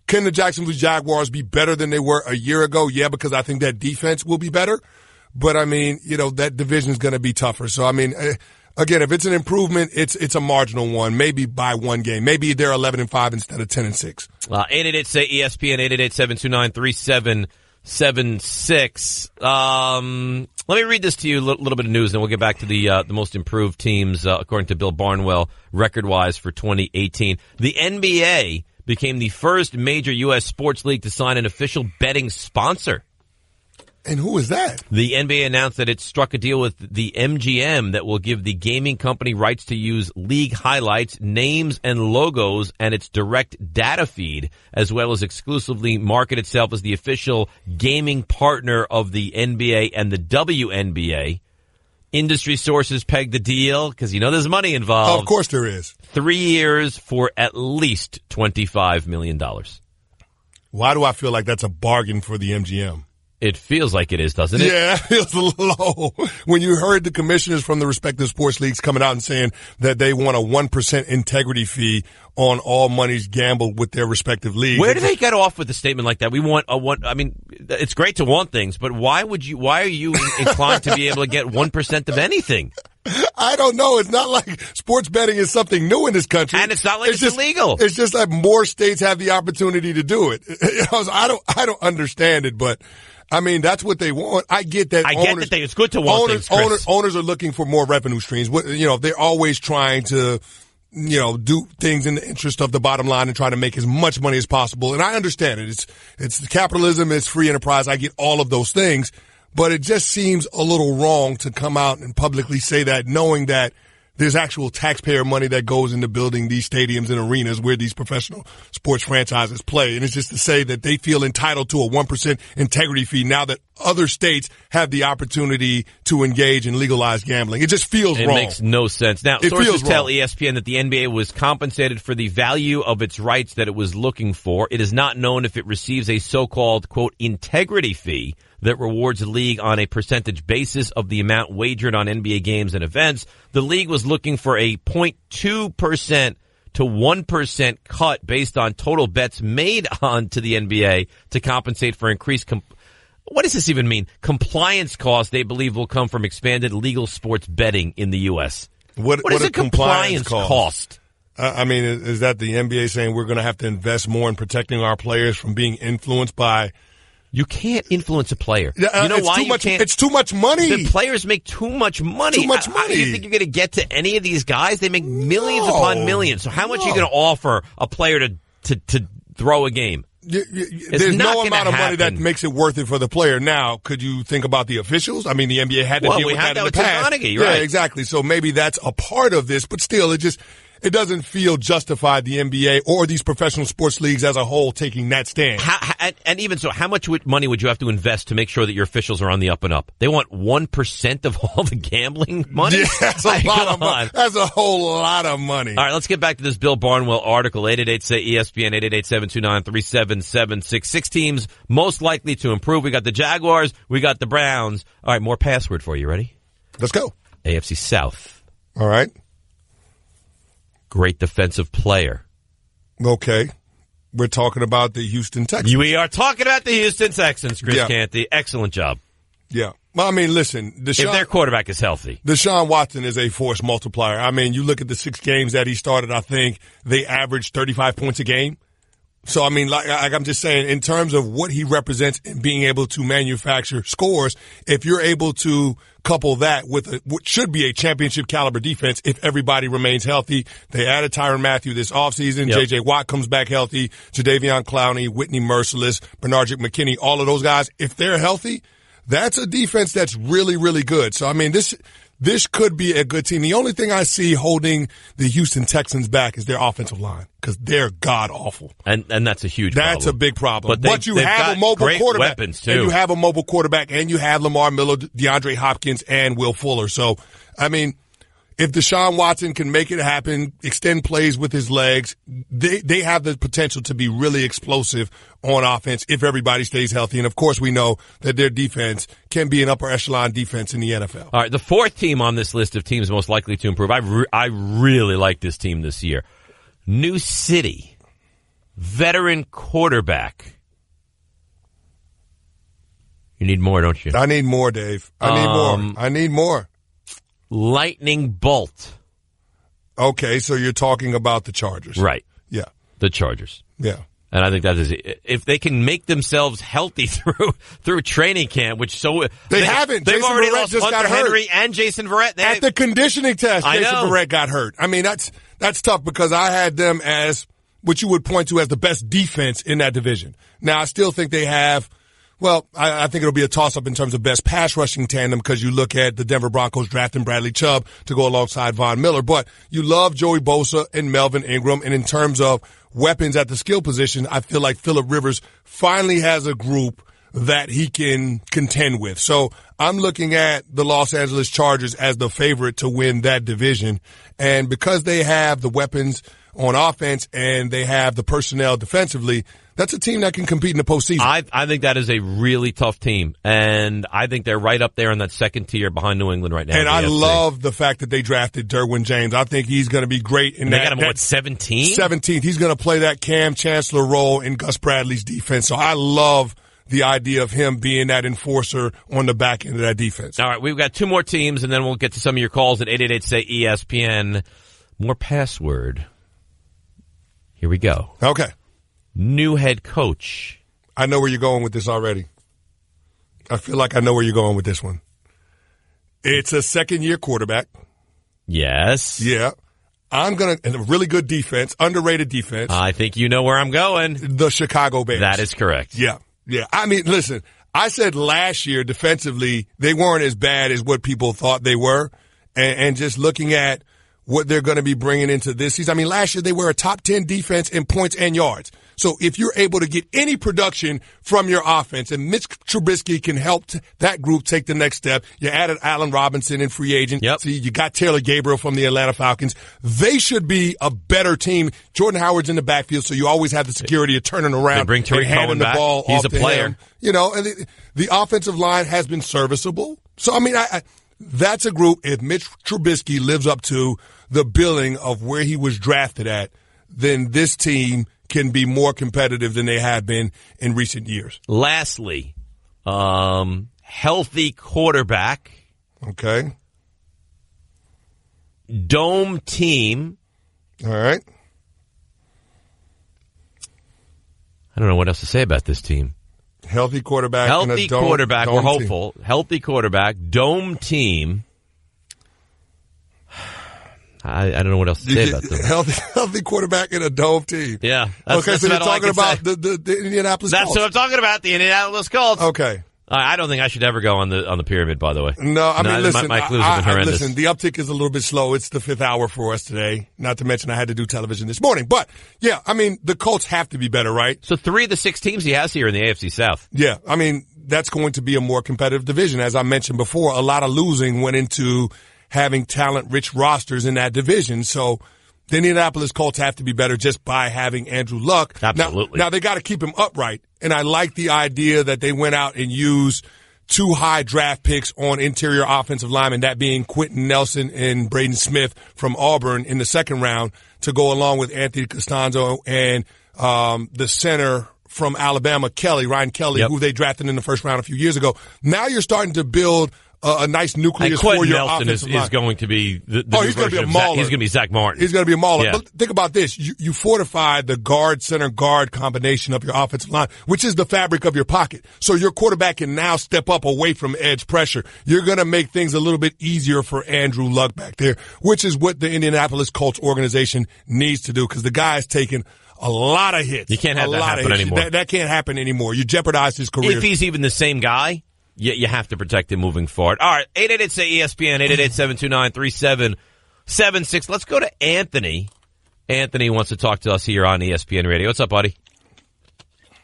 can the Jacksonville Jaguars be better than they were a year ago? Yeah, because I think that defense will be better. But, I mean, that division is going to be tougher. So, I mean, again, if it's an improvement, it's a marginal one, maybe by one game. Maybe they're 11-5 instead of 10-6. 888-SAY-ESPN, 888-729-3776. Let me read this to you, a little bit of news, and we'll get back to the most improved teams, according to Bill Barnwell, record-wise for 2018. The NBA became the first major U.S. sports league to sign an official betting sponsor. And who is that? The NBA announced that it struck a deal with the MGM that will give the gaming company rights to use league highlights, names, and logos and its direct data feed, as well as exclusively market itself as the official gaming partner of the NBA and the WNBA. Industry sources pegged the deal, because there's money involved. Of course there is. 3 years for at least $25 million. Why do I feel like that's a bargain for the MGM? It feels like it is, doesn't it? Yeah, it feels low. When you heard the commissioners from the respective sports leagues coming out and saying that they want a 1% integrity fee on all monies gambled with their respective leagues. Where do they get off with a statement like that? We want a one. I mean, it's great to want things, but why are you inclined to be able to get 1% of anything? I don't know. It's not like sports betting is something new in this country. And it's not like it's illegal. It's just that more states have the opportunity to do it. I don't understand it, but I mean, that's what they want. I get that. It's good to want things, Chris. Owners are looking for more revenue streams. They're always trying to, do things in the interest of the bottom line and try to make as much money as possible. And I understand it. It's capitalism. It's free enterprise. I get all of those things, but it just seems a little wrong to come out and publicly say that, knowing that there's actual taxpayer money that goes into building these stadiums and arenas where these professional sports franchises play. And it's just to say that they feel entitled to a 1% integrity fee now that other states have the opportunity to engage in legalized gambling. It just feels wrong. It makes no sense. Now, sources tell ESPN that the NBA was compensated for the value of its rights that it was looking for. It is not known if it receives a so-called, quote, integrity fee that rewards the league on a percentage basis of the amount wagered on NBA games and events. The league was looking for a 0.2% to 1% cut based on total bets made on to the NBA to compensate for increased what does this even mean? Compliance costs they believe will come from expanded legal sports betting in the U.S. What is a compliance cost? I mean, is that the NBA saying we're going to have to invest more in protecting our players from being influenced by... You can't influence a player. You know why you can't? It's too much money. The players make too much money. Too much money. How do you think you're going to get to any of these guys? They make millions upon millions. So how much are you going to offer a player to throw a game? There's no amount of money that makes it worth it for the player. Now, could you think about the officials? I mean, the NBA had to deal with that in the past. Right? Yeah, exactly. So maybe that's a part of this, but still, it doesn't feel justified, the NBA or these professional sports leagues as a whole taking that stand. And even so, how much money would you have to invest to make sure that your officials are on the up and up? They want 1% of all the gambling money? Yeah, that's a lot of money. That's a whole lot of money. All right, let's get back to this Bill Barnwell article. 888-SAY-ESPN, 888-729-3776. 6 teams most likely to improve. We got the Jaguars. We got the Browns. All right, more password for you. Ready? Let's go. AFC South. All right. Great defensive player. Okay. We're talking about the Houston Texans. We are talking about the Houston Texans, Chris Canty. Excellent job. Yeah. Well, I mean, listen. If their quarterback is healthy. Deshaun Watson is a force multiplier. I mean, you look at the 6 games that he started, I think they averaged 35 points a game. So, I mean, like I'm just saying, in terms of what he represents in being able to manufacture scores, if you're able to couple that with what should be a championship caliber defense, if everybody remains healthy. They added Tyrann Mathieu this offseason. Yep. J.J. Watt comes back healthy. Jadeveon Clowney, Whitney Merciless, Bernardo McKinney, all of those guys, if they're healthy, that's a defense that's really, really good. So, I mean, this could be a good team. The only thing I see holding the Houston Texans back is their offensive line because they're god-awful. And that's a huge problem. That's a big problem. But you have a mobile quarterback. Weapons too. And you have a mobile quarterback, and you have Lamar Miller, DeAndre Hopkins, and Will Fuller. So, I mean, if Deshaun Watson can make it happen, extend plays with his legs, they have the potential to be really explosive on offense if everybody stays healthy. And, of course, we know that their defense can be an upper echelon defense in the NFL. All right, the fourth team on this list of teams most likely to improve, I really like this team this year. New City, veteran quarterback. You need more, don't you? I need more, Dave. I need more. Lightning bolt. Okay, so you're talking about the Chargers. Right. Yeah. The Chargers. Yeah. And I think that is, if they can make themselves healthy through training camp, which they haven't. They've Jason already Verrett lost just Hunter got hurt. Henry and Jason Verrett. At the conditioning test, Jason Verrett got hurt. I mean, that's tough because I had them as what you would point to as the best defense in that division. Now, I still think they have. Well, I think it'll be a toss-up in terms of best pass rushing tandem because you look at the Denver Broncos drafting Bradley Chubb to go alongside Von Miller. But you love Joey Bosa and Melvin Ingram. And in terms of weapons at the skill position, I feel like Phillip Rivers finally has a group that he can contend with. So I'm looking at the Los Angeles Chargers as the favorite to win that division. And because they have the weapons on offense and they have the personnel defensively, that's a team that can compete in the postseason. I think that is a really tough team, and I think they're right up there in that second tier behind New England right now. And I love the fact that they drafted Derwin James. I think he's going to be great in that. They got him, 17? 17th. He's going to play that Cam Chancellor role in Gus Bradley's defense. So I love the idea of him being that enforcer on the back end of that defense. All right, we've got two more teams, and then we'll get to some of your calls at 888-SAY-ESPN. More password. Here we go. Okay. New head coach. I know where you're going with this already. I feel like I know where you're going with this one. It's a second-year quarterback. Yes. Yeah. I'm going to – a really good defense, underrated defense. I think you know where I'm going. The Chicago Bears. That is correct. Yeah. Yeah. I mean, listen, I said last year defensively they weren't as bad as what people thought they were. And just looking at what they're going to be bringing into this season. I mean, last year they were a top 10 defense in points and yards. So if you're able to get any production from your offense, and Mitch Trubisky can help that group take the next step. You added Allen Robinson in free agent. Yep. So you got Taylor Gabriel from the Atlanta Falcons. They should be a better team. Jordan Howard's in the backfield, so you always have the security of turning around. They bring Tariq Cohen the back. ball He's off a player. Him. You know, and the offensive line has been serviceable. So, I mean, that's a group, if Mitch Trubisky lives up to the billing of where he was drafted at, then this team can be more competitive than they have been in recent years. Lastly, healthy quarterback. Okay. Dome team. All right. I don't know what else to say about this team. Healthy quarterback. Healthy quarterback. We're hopeful. Team. Healthy quarterback. Dome team. I don't know what else to say about them. Healthy quarterback in a dome team. Yeah. Okay, so you're talking about the Indianapolis Colts. That's what I'm talking about, the Indianapolis Colts. Okay. I don't think I should ever go on the pyramid, by the way. No, I mean, listen, my clues have been horrendous. Listen, the uptick is a little bit slow. It's the fifth hour for us today. Not to mention I had to do television this morning. But, yeah, I mean, the Colts have to be better, right? So 3 of the 6 teams he has here in the AFC South. Yeah, I mean, that's going to be a more competitive division. As I mentioned before, a lot of losing went into having talent-rich rosters in that division. So the Indianapolis Colts have to be better just by having Andrew Luck. Absolutely. Now they got to keep him upright. And I like the idea that they went out and used 2 high draft picks on interior offensive linemen, that being Quentin Nelson and Braden Smith from Auburn in the second round, to go along with Anthony Costanzo and the center from Alabama, Ryan Kelly, who they drafted in the first round a few years ago. Now you're starting to build a nice nucleus for your Nelson offensive line. is going to be the he's going to be a mauler. He's going to be Zach Martin. He's going to be a mauler. Yeah. But think about this. You fortified the guard-center-guard combination of your offensive line, which is the fabric of your pocket. So your quarterback can now step up away from edge pressure. You're going to make things a little bit easier for Andrew Luck back there, which is what the Indianapolis Colts organization needs to do, because the guy's taken a lot of hits. You can't have that happen anymore. That can't happen anymore. You jeopardize his career. If he's even the same guy, you have to protect him moving forward. All right, 888-SAY-ESPN, 888-729-3776. Let's go to Anthony. Anthony wants to talk to us here on ESPN Radio. What's up, buddy?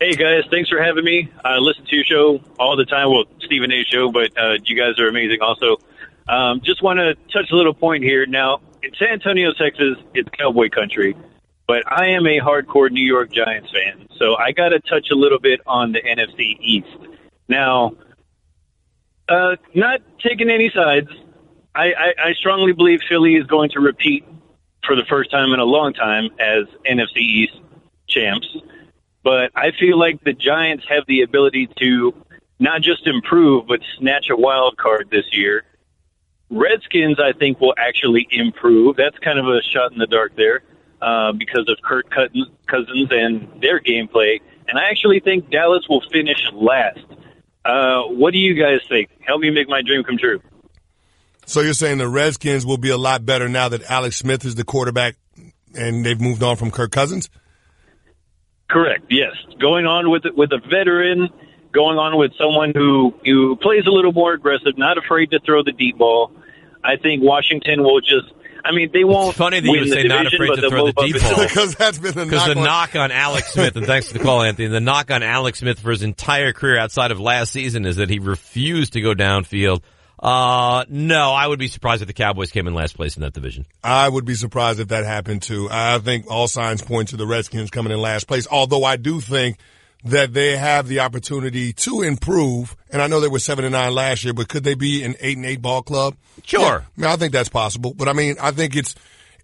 Hey, guys. Thanks for having me. I listen to your show all the time. Well, Stephen A's show, but you guys are amazing also. Just want to touch a little point here. Now, in San Antonio, Texas, it's cowboy country, but I am a hardcore New York Giants fan, so I got to touch a little bit on the NFC East. Now, not taking any sides, I strongly believe Philly is going to repeat for the first time in a long time as NFC East champs, but I feel like the Giants have the ability to not just improve, but snatch a wild card this year. Redskins, I think, will actually improve. That's kind of a shot in the dark there because of Kirk Cousins and their gameplay. And I actually think Dallas will finish last. What do you guys think? Help me make my dream come true. So you're saying the Redskins will be a lot better now that A.S.Smith is the quarterback and they've moved on from Kirk Cousins? Correct, yes. Going on with a veteran, going on with someone who plays a little more aggressive, not afraid to throw the deep ball. I think Washington will just – I mean, they won't It's funny that win you the say division, not afraid to throw the deep ball. Because that's been the knock on Alex Smith, and thanks for the call, Anthony, the knock on Alex Smith for his entire career outside of last season is that he refused to go downfield. No, I would be surprised if the Cowboys came in last place in that division. I would be surprised if that happened too. I think all signs point to the Redskins coming in last place, although I do think that they have the opportunity to improve. And I know they were 7-9 last year, but could they be an 8-8 ball club? Sure. Yeah, I mean, I think that's possible. But I mean, I think it's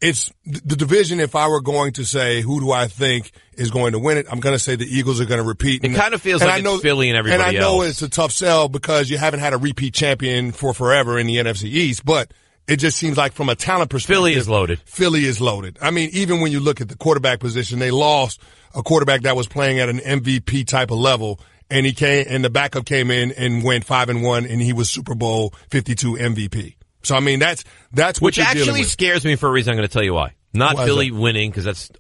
the division. If I were going to say who do I think is going to win it, I'm going to say the Eagles are going to repeat. It kind of feels like it's Philly and everybody else. And I know it's a tough sell because you haven't had a repeat champion for forever in the NFC East, but it just seems like from a talent perspective, Philly is loaded. I mean, even when you look at the quarterback position, they lost a quarterback that was playing at an MVP type of level, and the backup came in and went 5-1, and he was Super Bowl 52 MVP. So I mean, that's what which you're dealing actually with. Scares me for a reason. I'm going to tell you why. Not Philly winning, because that's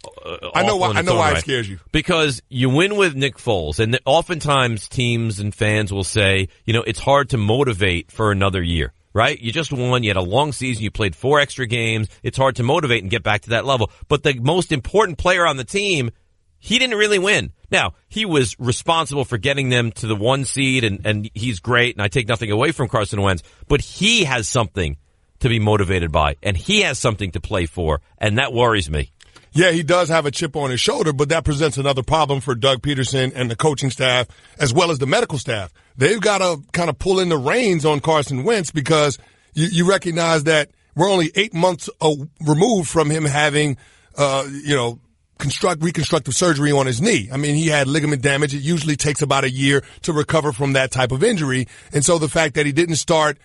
I know why. I know why right. It scares you. Because you win with Nick Foles, and oftentimes teams and fans will say, it's hard to motivate for another year. Right? You just won. You had a long season. You played 4 extra games. It's hard to motivate and get back to that level. But the most important player on the team, he didn't really win. Now, he was responsible for getting them to the 1 seed, and he's great, and I take nothing away from Carson Wentz. But he has something to be motivated by, and he has something to play for, and that worries me. Yeah, he does have a chip on his shoulder, but that presents another problem for Doug Peterson and the coaching staff as well as the medical staff. They've got to kind of pull in the reins on Carson Wentz because you recognize that we're only 8 months removed from him having, reconstructive surgery on his knee. I mean, he had ligament damage. It usually takes about a year to recover from that type of injury. And so the fact that he didn't start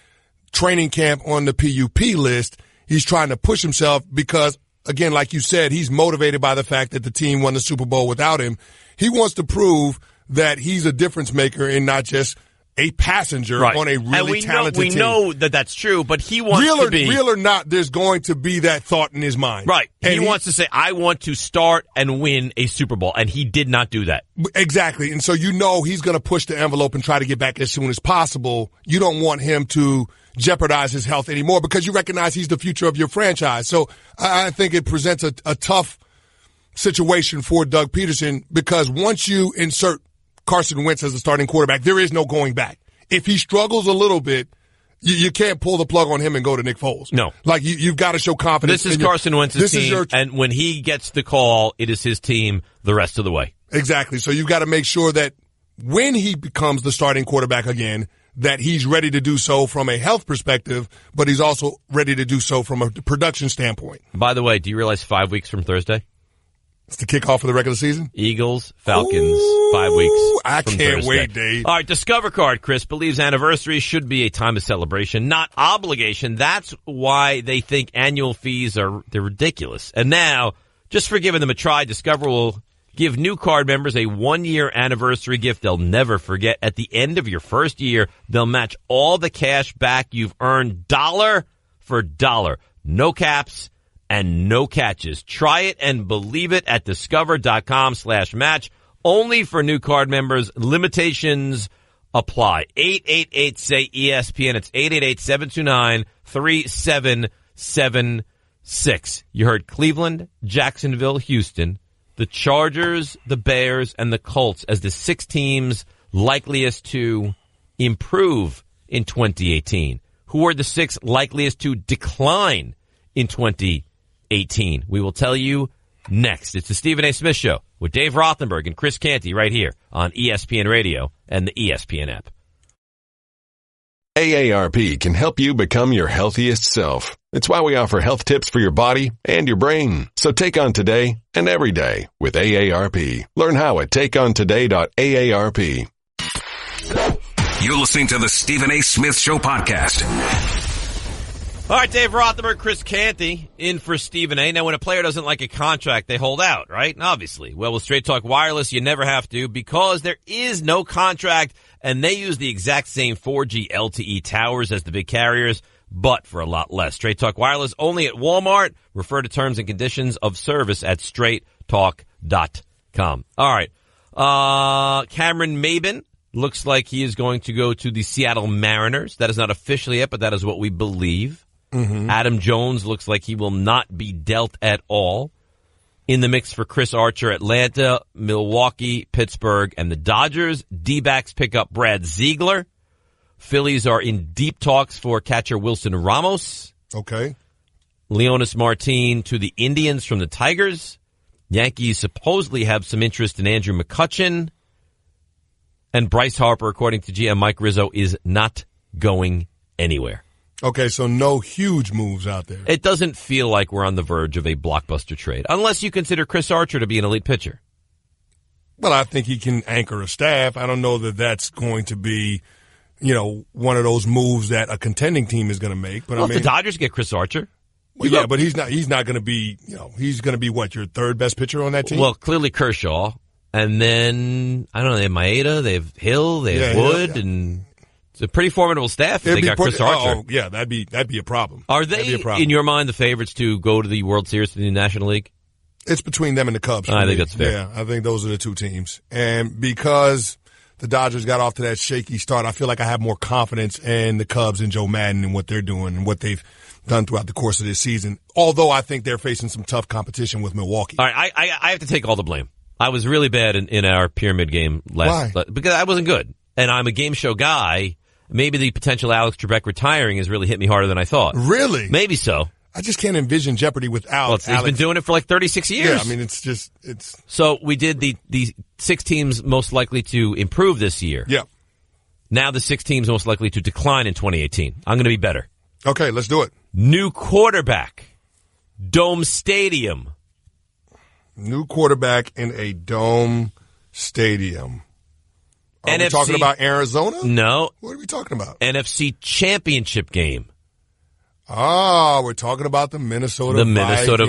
training camp on the PUP list, he's trying to push himself because, again, like you said, he's motivated by the fact that the team won the Super Bowl without him. He wants to prove that he's a difference maker and not just a passenger on a really talented team. We know that that's true, but he wants to be. Real or not, there's going to be that thought in his mind. Right. And he wants to say, I want to start and win a Super Bowl, and he did not do that. Exactly. And so he's going to push the envelope and try to get back as soon as possible. You don't want him to jeopardize his health anymore because you recognize he's the future of your franchise. So I think it presents a tough situation for Doug Peterson because once you insert Carson Wentz as the starting quarterback, there is no going back. If he struggles a little bit, you can't pull the plug on him and go to Nick Foles. No. Like, you've got to show confidence. This is Carson Wentz's team, and when he gets the call, it is his team the rest of the way. Exactly. So you've got to make sure that when he becomes the starting quarterback again, that he's ready to do so from a health perspective, but he's also ready to do so from a production standpoint. By the way, do you realize 5 weeks from Thursday? It's the kickoff of the regular season? Eagles, Falcons, 5 weeks I from can't Thursday. wait, Dave. All right, Discover Card, Chris, believes anniversaries should be a time of celebration, not obligation. That's why they think annual fees they're ridiculous. And now, just for giving them a try, Discover will give new card members a 1-year anniversary gift they'll never forget. At the end of your first year, they'll match all the cash back you've earned dollar for dollar. No caps and no catches. Try it and believe it at discover.com/match. Only for new card members. Limitations apply. 888-SAY-ESPN. It's 888-729-3776. You heard Cleveland, Jacksonville, Houston, the Chargers, the Bears, and the Colts as the 6 teams likeliest to improve in 2018. Who are the 6 likeliest to decline in 2018? We will tell you next. It's the Stephen A. Smith Show with Dave Rothenberg and Chris Canty right here on ESPN Radio and the ESPN app. AARP can help you become your healthiest self. It's why we offer health tips for your body and your brain. So take on today and every day with AARP. Learn how at takeontoday.aarp. You're listening to the Stephen A. Smith Show podcast. All right, Dave Rothenberg, Chris Canty, in for Stephen A. Now, when a player doesn't like a contract, they hold out, right? Obviously. Well, with Straight Talk Wireless, you never have to because there is no contract, and they use the exact same 4G LTE towers as the big carriers, but for a lot less. Straight Talk Wireless only at Walmart. Refer to terms and conditions of service at straighttalk.com. All right. Cameron Maben looks like he is going to go to the Seattle Mariners. That is not official yet, but that is what we believe. Mm-hmm. Adam Jones looks like he will not be dealt at all. In the mix for Chris Archer, Atlanta, Milwaukee, Pittsburgh, and the Dodgers. D-backs pick up Brad Ziegler. Phillies are in deep talks for catcher Wilson Ramos. Okay. Leonis Martin to the Indians from the Tigers. Yankees supposedly have some interest in Andrew McCutchen. And Bryce Harper, according to GM Mike Rizzo, is not going anywhere. Okay, so no huge moves out there. It doesn't feel like we're on the verge of a blockbuster trade, unless you consider Chris Archer to be an elite pitcher. Well, I think he can anchor a staff. I don't know that that's going to be, one of those moves that a contending team is going to make. But well, if the Dodgers get Chris Archer. Well, yeah, but he's not going to be, he's going to be what, your third best pitcher on that team? Well, clearly Kershaw. And then, I don't know, they have Maeda, they have Hill, they have Wood, and it's a pretty formidable staff if they got Chris Archer. Oh, yeah, that'd be a problem. Are they, in your mind, the favorites to go to the World Series in the National League? It's between them and the Cubs. I think that's fair. Yeah, I think those are the two teams. And because the Dodgers got off to that shaky start, I feel like I have more confidence in the Cubs and Joe Madden and what they're doing and what they've done throughout the course of this season, although I think they're facing some tough competition with Milwaukee. All right, I have to take all the blame. I was really bad in our pyramid game last because I wasn't good. And I'm a game show guy. Maybe the potential Alex Trebek retiring has really hit me harder than I thought. Really? Maybe so. I just can't envision Jeopardy without Alex. He's been doing it for like 36 years. Yeah, I mean, it's. So we did the 6 teams most likely to improve this year. Yeah. Now the 6 teams most likely to decline in 2018. I'm going to be better. Okay, let's do it. New quarterback. Dome Stadium. New quarterback in a dome stadium. Are we talking about Arizona? No. What are we talking about? NFC Championship game. Oh, we're talking about the Minnesota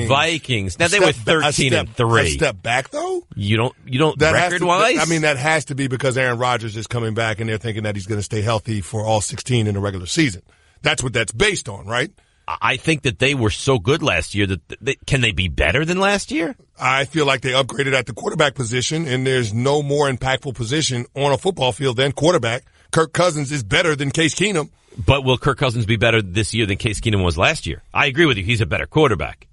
Vikings. Now, they were 13-3. A step back, though? You don't record-wise? I mean, that has to be because Aaron Rodgers is coming back, and they're thinking that he's going to stay healthy for all 16 in the regular season. That's what that's based on, right? I think that they were so good last year that can they be better than last year? I feel like they upgraded at the quarterback position, and there's no more impactful position on a football field than quarterback. Kirk Cousins is better than Case Keenum. But will Kirk Cousins be better this year than Case Keenum was last year? I agree with you. He's a better quarterback.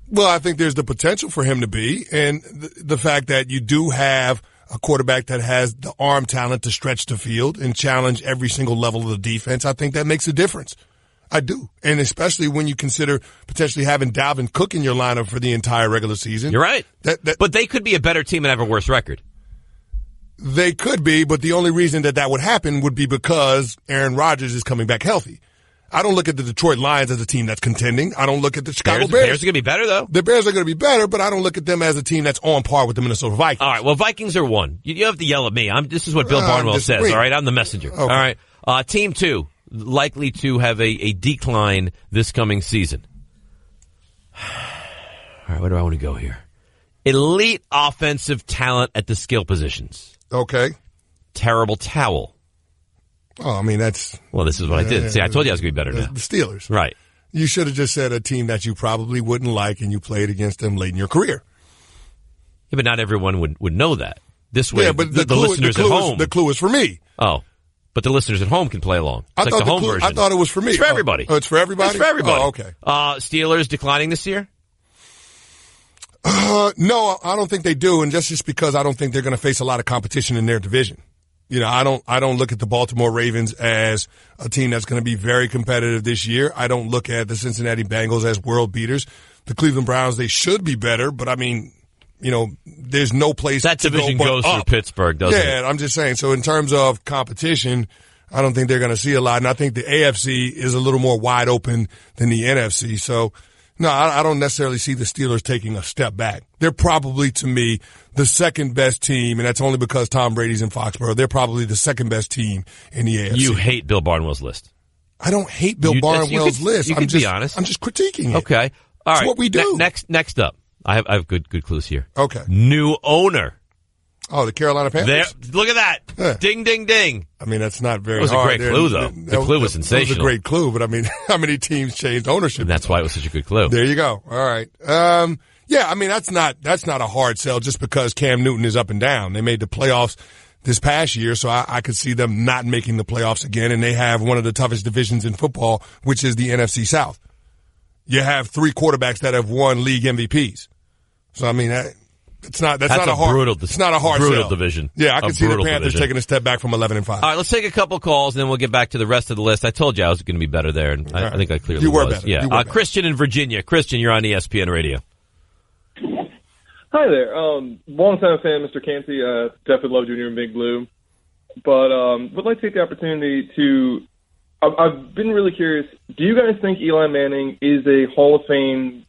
Well, I think there's the potential for him to be, and the fact that you do have a quarterback that has the arm talent to stretch the field and challenge every single level of the defense, I think that makes a difference. I do. And especially when you consider potentially having Dalvin Cook in your lineup for the entire regular season. You're right. But they could be a better team and have a worse record. They could be, but the only reason that would happen would be because Aaron Rodgers is coming back healthy. I don't look at the Detroit Lions as a team that's contending. I don't look at the Chicago Bears. The Bears are going to be better, though. The Bears are going to be better, but I don't look at them as a team that's on par with the Minnesota Vikings. All right, well, Vikings are 1. You have to yell at me. This is what Bill Barnwell says, all right? I'm the messenger. Okay. All right, team 2. Likely to have a decline this coming season. All right, where do I want to go here? Elite offensive talent at the skill positions. Okay. Terrible towel. Oh, I mean, that's... Well, this is what I did. See, I told you I was going to be better now. The Steelers. Right. You should have just said a team that you probably wouldn't like and you played against them late in your career. Yeah, but not everyone would know that. This way, but the listeners at home... The clue is for me. Oh. But the listeners at home can play along. It's like the home version. I thought it was for me. It's for everybody. Oh, it's for everybody? It's for everybody. Oh, okay. Steelers declining this year? No, I don't think they do, and just because I don't think they're going to face a lot of competition in their division. I don't look at the Baltimore Ravens as a team that's going to be very competitive this year. I don't look at the Cincinnati Bengals as world beaters. The Cleveland Browns, they should be better, but I mean, there's no place that to division go goes but through up. Pittsburgh, doesn't it? Yeah, I'm just saying. So in terms of competition, I don't think they're going to see a lot, and I think the AFC is a little more wide open than the NFC. So, no, I don't necessarily see the Steelers taking a step back. They're probably, to me, the second best team, and that's only because Tom Brady's in Foxborough. They're probably the second best team in the AFC. You hate Bill Barnwell's list. I don't hate Bill Barnwell's list. You can be honest. I'm just critiquing it. Okay. All right. It's what we do. Next up. I have good clues here. Okay. New owner. Oh, the Carolina Panthers? Look at that. Yeah. Ding, ding, ding. I mean, that's not very hard. It was a great clue, though. The clue was sensational. It was a great clue, but I mean, how many teams changed ownership? And that's why it was such a good clue. There you go. All right. Yeah, I mean, that's not a hard sell just because Cam Newton is up and down. They made the playoffs this past year, so I could see them not making the playoffs again, and they have one of the toughest divisions in football, which is the NFC South. You have 3 quarterbacks that have won league MVPs. So, I mean, that's not a hard brutal sell. Division. Yeah, I can see the Panthers division. taking a step back from 11-5. All right, let's take a couple calls, and then we'll get back to the rest of the list. I told you I was going to be better there, and I think I clearly was. Better. Yeah, Christian in Virginia. Christian, you're on ESPN Radio. Hi there. Long-time fan, Mr. Canty. Definitely love Junior in Big Blue. But would like to take the opportunity to I've been really curious. Do you guys think Eli Manning is a Hall of Fame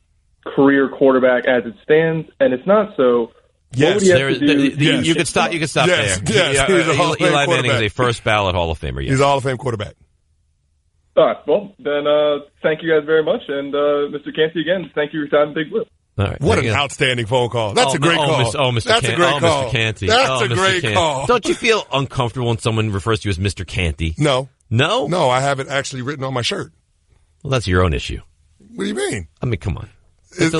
career quarterback as it stands? And if not so, what would he have to do? You could stop. You could stop there. Yes, Eli Manning is a first ballot Hall of Famer. Yes. He's a Hall of Fame quarterback. All right. Well, then thank you guys very much, and Mr. Canty again. Thank you for your time, Big Blue. All right, what an outstanding phone call. That's a great call. That's a great call. Mr. Canty. That's a great call. Don't you feel uncomfortable when someone refers to you as Mr. Canty? No. No? No, I have it actually written on my shirt. Well, that's your own issue. What do you mean? I mean, come on. That's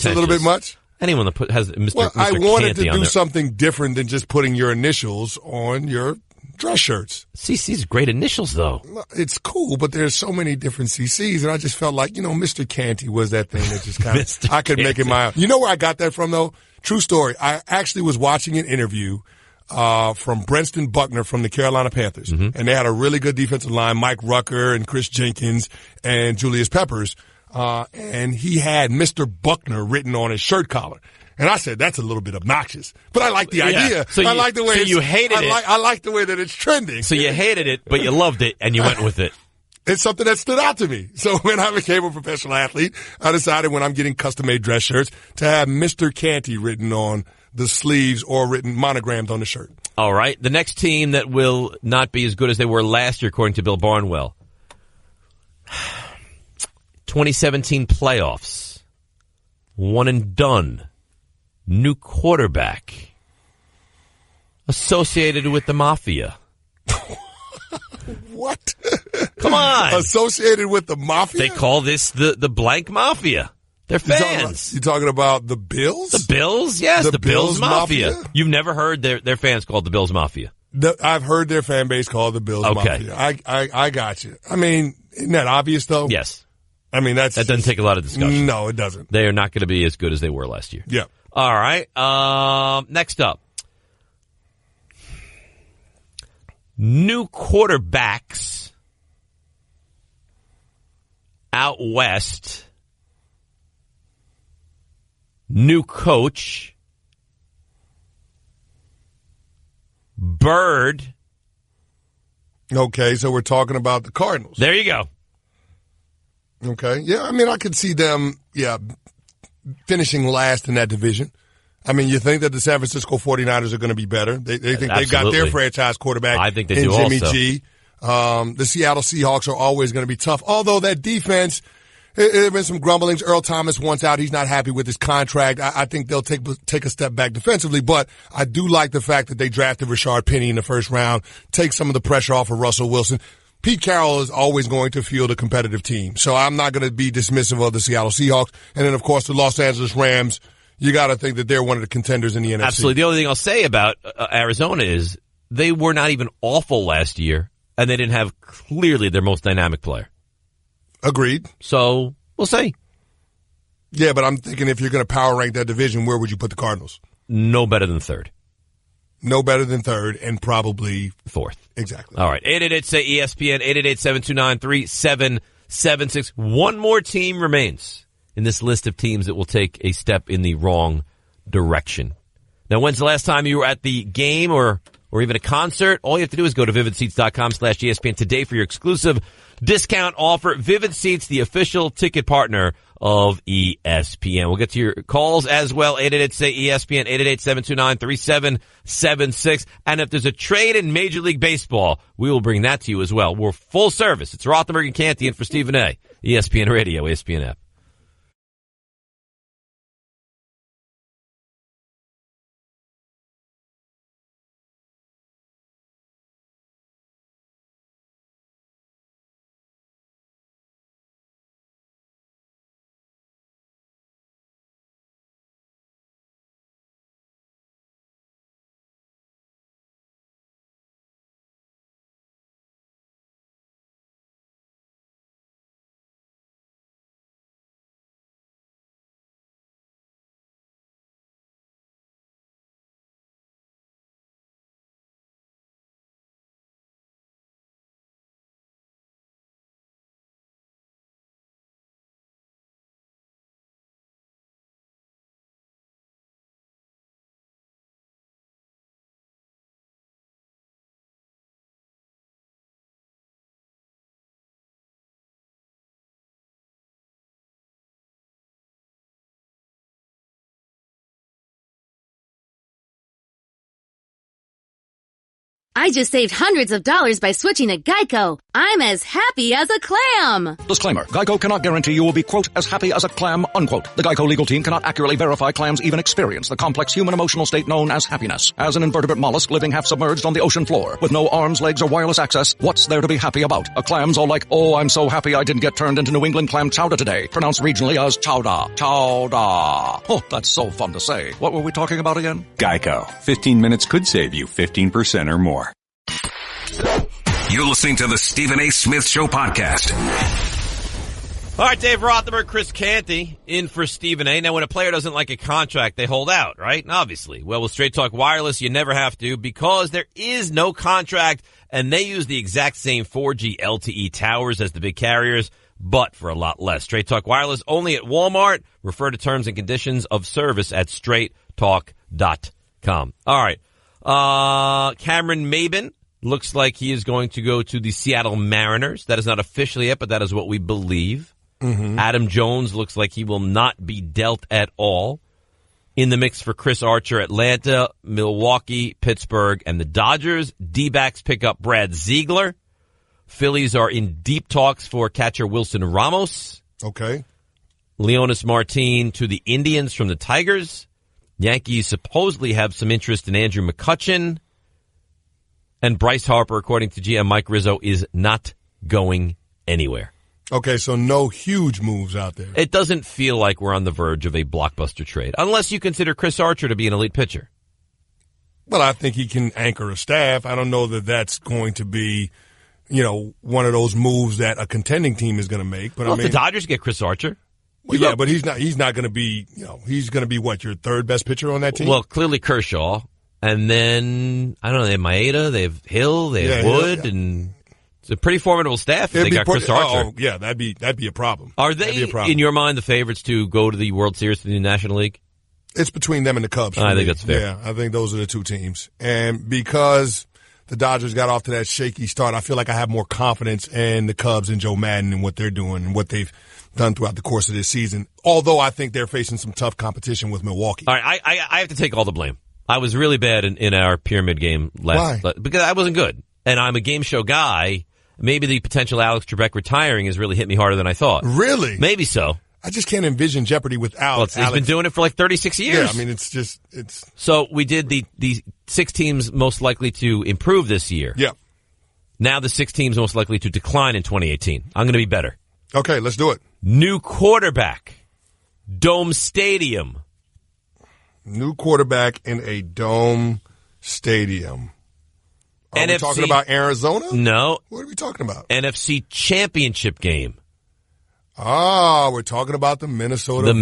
a little bit much? Anyone that has Mr. Well, Mr. I wanted Canty to do something different than just putting your initials on your dress shirts. CC's great initials, though. It's cool, but there's so many different CCs, and I just felt like, Mr. Canty was that thing that just kind of, I could make it my own. You know where I got that from, though? True story. I actually was watching an interview from Brenston Buckner from the Carolina Panthers, and they had a really good defensive line, Mike Rucker and Chris Jenkins and Julius Peppers, and he had Mr. Buckner written on his shirt collar. And I said, that's a little bit obnoxious. But I like the idea. So I like the way you hated it. I like the way that it's trending. So you hated it, but you loved it, and you went with it. It's something that stood out to me. So when I became a professional athlete, I decided when I'm getting custom-made dress shirts to have Mr. Canty written on the sleeves or written monogrammed on the shirt. All right. The next team that will not be as good as they were last year, according to Bill Barnwell. 2017 playoffs. One and done. New quarterback. Associated with the Mafia. What? Come on. Associated with the Mafia? They call this the blank Mafia. They're fans. You talking about the Bills? The Bills? Yes, the Bills Mafia. You've never heard their fans called the Bills Mafia? I've heard their fan base called the Bills Mafia. I got you. I mean, isn't that obvious, though? Yes. I mean, that doesn't take a lot of discussion. No, it doesn't. They are not going to be as good as they were last year. Yeah. All right. Next up. New quarterbacks out west. New coach. Bird. Okay, so we're talking about the Cardinals. There you go. Okay. Yeah, I mean, I could see them, finishing last in that division. I mean, you think that the San Francisco 49ers are going to be better. They think they've got their franchise quarterback. I think they in do Jimmy also. G. The Seattle Seahawks are always going to be tough. Although that defense, there have been some grumblings. Earl Thomas wants out. He's not happy with his contract. I think they'll take a step back defensively, but I do like the fact that they drafted Rashard Penny in the first round, take some of the pressure off of Russell Wilson. Pete Carroll is always going to field a competitive team, so I'm not going to be dismissive of the Seattle Seahawks. And then, of course, the Los Angeles Rams, you got to think that they're one of the contenders in the NFC. Absolutely. The only thing I'll say about Arizona is they were not even awful last year, and they didn't have clearly their most dynamic player. Agreed. So we'll see. Yeah, but I'm thinking if you're going to power rank that division, where would you put the Cardinals? No better than third. no better than third, and probably fourth. Exactly. All right. 888-SAY-ESPN, 888-729-3776. One more team remains in this list of teams that will take a step in the wrong direction. Now, when's the last time you were at the game or even a concert? All you have to do is go to vividseats.com/ESPN today for your exclusive discount offer. Vivid Seats, the official ticket partner of ESPN. We'll get to your calls as well. 888-SAY-ESPN, 888-729-3776. And if there's a trade in Major League Baseball, we will bring that to you as well. We're full service. It's Rothenberg and Canty in for Stephen A. ESPN Radio, ESPN app. I just saved hundreds of dollars by switching to Geico. I'm as happy as a clam. Disclaimer. Geico cannot guarantee you will be, quote, as happy as a clam, unquote. The Geico legal team cannot accurately verify clams even experience the complex human emotional state known as happiness. As an invertebrate mollusk living half submerged on the ocean floor, with no arms, legs, or wireless access, what's there to be happy about? A clam's all like, oh, I'm so happy I didn't get turned into New England clam chowder today, pronounced regionally as chowder. Chowder. Oh, that's so fun to say. What were we talking about again? Geico. 15 minutes could save you 15% or more. You're listening to the Stephen A. Smith Show podcast. All right, Dave Rothenberg, Chris Canty in for Stephen A. Now, when a player doesn't like a contract, they hold out, right? Obviously. Well, with Straight Talk Wireless, you never have to because there is no contract, and they use the exact same 4G LTE towers as the big carriers, but for a lot less. Straight Talk Wireless only at Walmart. Refer to terms and conditions of service at straighttalk.com. All right. Cameron Maben looks like he is going to go to the Seattle Mariners. That is not officially yet, but that is what we believe. Mm-hmm. Adam Jones looks like he will not be dealt at all. In the mix for Chris Archer, Atlanta, Milwaukee, Pittsburgh, and the Dodgers. D-backs pick up Brad Ziegler. Phillies are in deep talks for catcher Wilson Ramos. Okay. Leonis Martin to the Indians from the Tigers. Yankees supposedly have some interest in Andrew McCutchen. And Bryce Harper, according to GM Mike Rizzo, is not going anywhere. Okay, so no huge moves out there. It doesn't feel like we're on the verge of a blockbuster trade, unless you consider Chris Archer to be an elite pitcher. Well, I think he can anchor a staff. I don't know that that's going to be, one of those moves that a contending team is going to make. But well, if the Dodgers get Chris Archer. Well, yeah, but he's not going to be, he's going to be what, your third best pitcher on that team? Well, clearly Kershaw. And then, I don't know, they have Maeda, they have Hill, they have Wood, and it's a pretty formidable staff if they got Chris Archer. Oh, yeah, that'd be a problem. Are they, in your mind, the favorites to go to the World Series, to the National League? It's between them and the Cubs. I think that's fair. Yeah, I think those are the two teams. And because the Dodgers got off to that shaky start, I feel like I have more confidence in the Cubs and Joe Madden and what they're doing and what they've done throughout the course of this season, although I think they're facing some tough competition with Milwaukee. All right, I have to take all the blame. I was really bad in our pyramid game Why? Because I wasn't good. And I'm a game show guy. Maybe the potential Alex Trebek retiring has really hit me harder than I thought. Really? Maybe so. I just can't envision Jeopardy without Alex. He's been doing it for like 36 years. Yeah, I mean, it's. So we did the 6 teams most likely to improve this year. Yeah. Now the 6 teams most likely to decline in 2018. I'm going to be better. Okay, let's do it. New quarterback. Dome Stadium. New quarterback in a dome stadium. Are we talking about Arizona? No. What are we talking about? NFC Championship game. We're talking about the Minnesota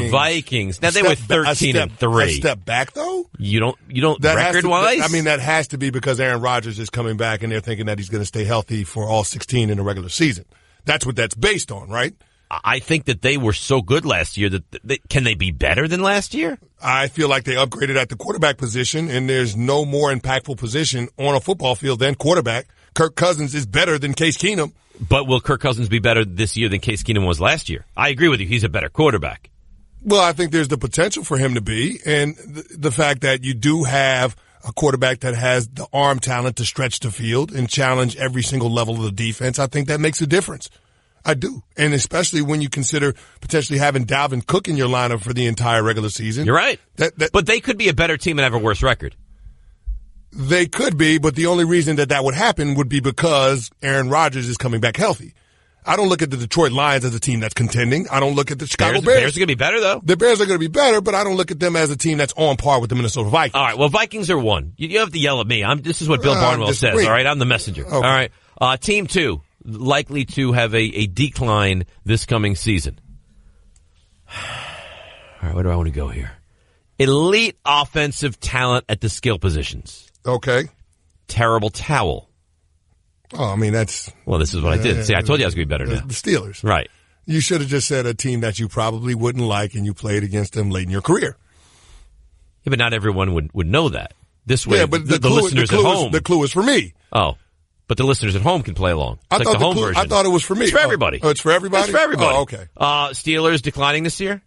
Vikings. Now, they were 13-3. A step back, though? You don't record-wise? I mean, that has to be because Aaron Rodgers is coming back, and they're thinking that he's going to stay healthy for all 16 in the regular season. That's what that's based on, right? I think that they were so good last year that can they be better than last year? I feel like they upgraded at the quarterback position, and there's no more impactful position on a football field than quarterback. Kirk Cousins is better than Case Keenum. But will Kirk Cousins be better this year than Case Keenum was last year? I agree with you. He's a better quarterback. Well, I think there's the potential for him to be, and the fact that you do have a quarterback that has the arm talent to stretch the field and challenge every single level of the defense, I think that makes a difference. I do. And especially when you consider potentially having Dalvin Cook in your lineup for the entire regular season. You're right. But they could be a better team and have a worse record. They could be, but the only reason that would happen would be because Aaron Rodgers is coming back healthy. I don't look at the Detroit Lions as a team that's contending. I don't look at the Chicago Bears. The Bears are going to be better, though. The Bears are going to be better, but I don't look at them as a team that's on par with the Minnesota Vikings. All right, well, Vikings are one. You have to yell at me. This is what Bill Barnwell says, all right? I'm the messenger. Okay. All right, team 2, likely to have a decline this coming season. All right, where do I want to go here? Elite offensive talent at the skill positions. Okay. Terrible towel. Oh, I mean, that's... Well, this is what I did. See, I told you I was going to be better now. The Steelers. Right. You should have just said a team that you probably wouldn't like and you played against them late in your career. Yeah, but not everyone would know that. This way, but the listeners at home... The clue is for me. Oh. But the listeners at home can play along. It's like the home version. I thought it was for me. It's for everybody. Oh, it's for everybody? It's for everybody. Oh, okay. Steelers declining this year?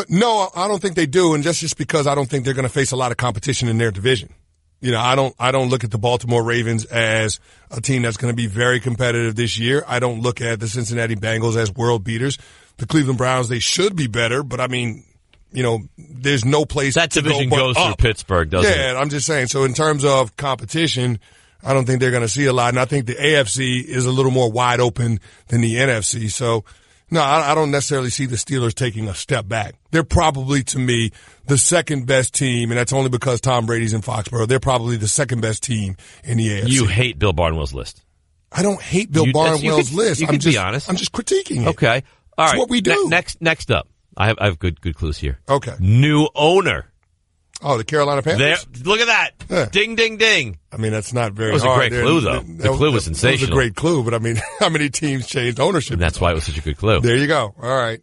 No, I don't think they do, and just because I don't think they're going to face a lot of competition in their division. You know, I don't look at the Baltimore Ravens as a team that's going to be very competitive this year. I don't look at the Cincinnati Bengals as world beaters. The Cleveland Browns, they should be better, but I mean, you know, there's no place that to division go goes through Pittsburgh, doesn't it? Yeah, I'm just saying. So in terms of competition, I don't think they're going to see a lot, and I think the AFC is a little more wide open than the NFC. So. No, I don't necessarily see the Steelers taking a step back. They're probably, to me, the second best team, and that's only because Tom Brady's in Foxborough. They're probably the second best team in the AFC. You hate Bill Barnwell's list. I don't hate Bill Barnwell's list. You can be honest. I'm just critiquing it. Okay. All right. It's what we do. Next up. I have good clues here. Okay. New owner. Oh, the Carolina Panthers? Look at that. Yeah. Ding, ding, ding. I mean, that's not very hard. That was a great clue, though. The clue was sensational. It was a great clue, but I mean, how many teams changed ownership? And that's why it was such a good clue. There you go. All right.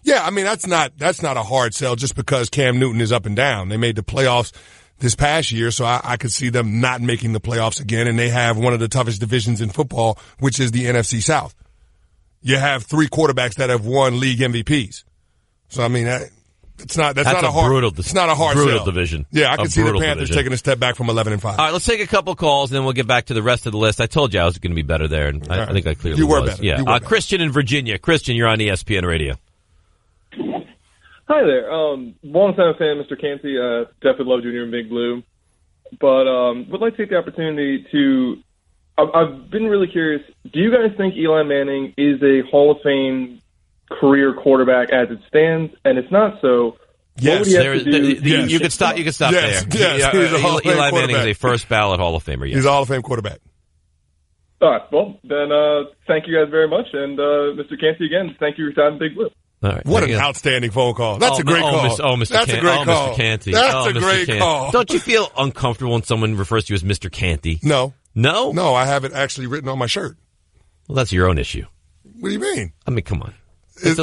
Yeah, I mean, that's not a hard sell just because Cam Newton is up and down. They made the playoffs this past year, so I could see them not making the playoffs again, and they have one of the toughest divisions in football, which is the NFC South. You have 3 quarterbacks that have won league MVPs. So, I mean, it's not a hard brutal sell. division. Yeah, I can see the Panthers taking a step back from 11-5. All right, let's take a couple calls, and then we'll get back to the rest of the list. I told you I was going to be better there, and I think I clearly was. Better. Yeah. You were better. Christian in Virginia. Christian, you're on ESPN Radio. Hi there. Long-time fan, Mr. Canty. Definitely loved you in Big Blue. But would like to take the opportunity to I've been really curious. Do you guys think Eli Manning is a Hall of Fame career quarterback as it stands? And if not so, yes, what would he have to do? Yes. You could stop there. Yes, he's a Hall of Fame Eli Manning is a first ballot Hall of Famer. Yes. He's a Hall of Fame quarterback. All right. Well, then thank you guys very much. And Mr. Canty, again, thank you for your time, Big Blue. All right, what an outstanding phone call. That's a great call. That's a great call. Mr. Canty. That's a great call. Don't you feel uncomfortable when someone refers to you as Mr. Canty? No. No? No, I have it actually written on my shirt. Well, that's your own issue. What do you mean? I mean, come on. That's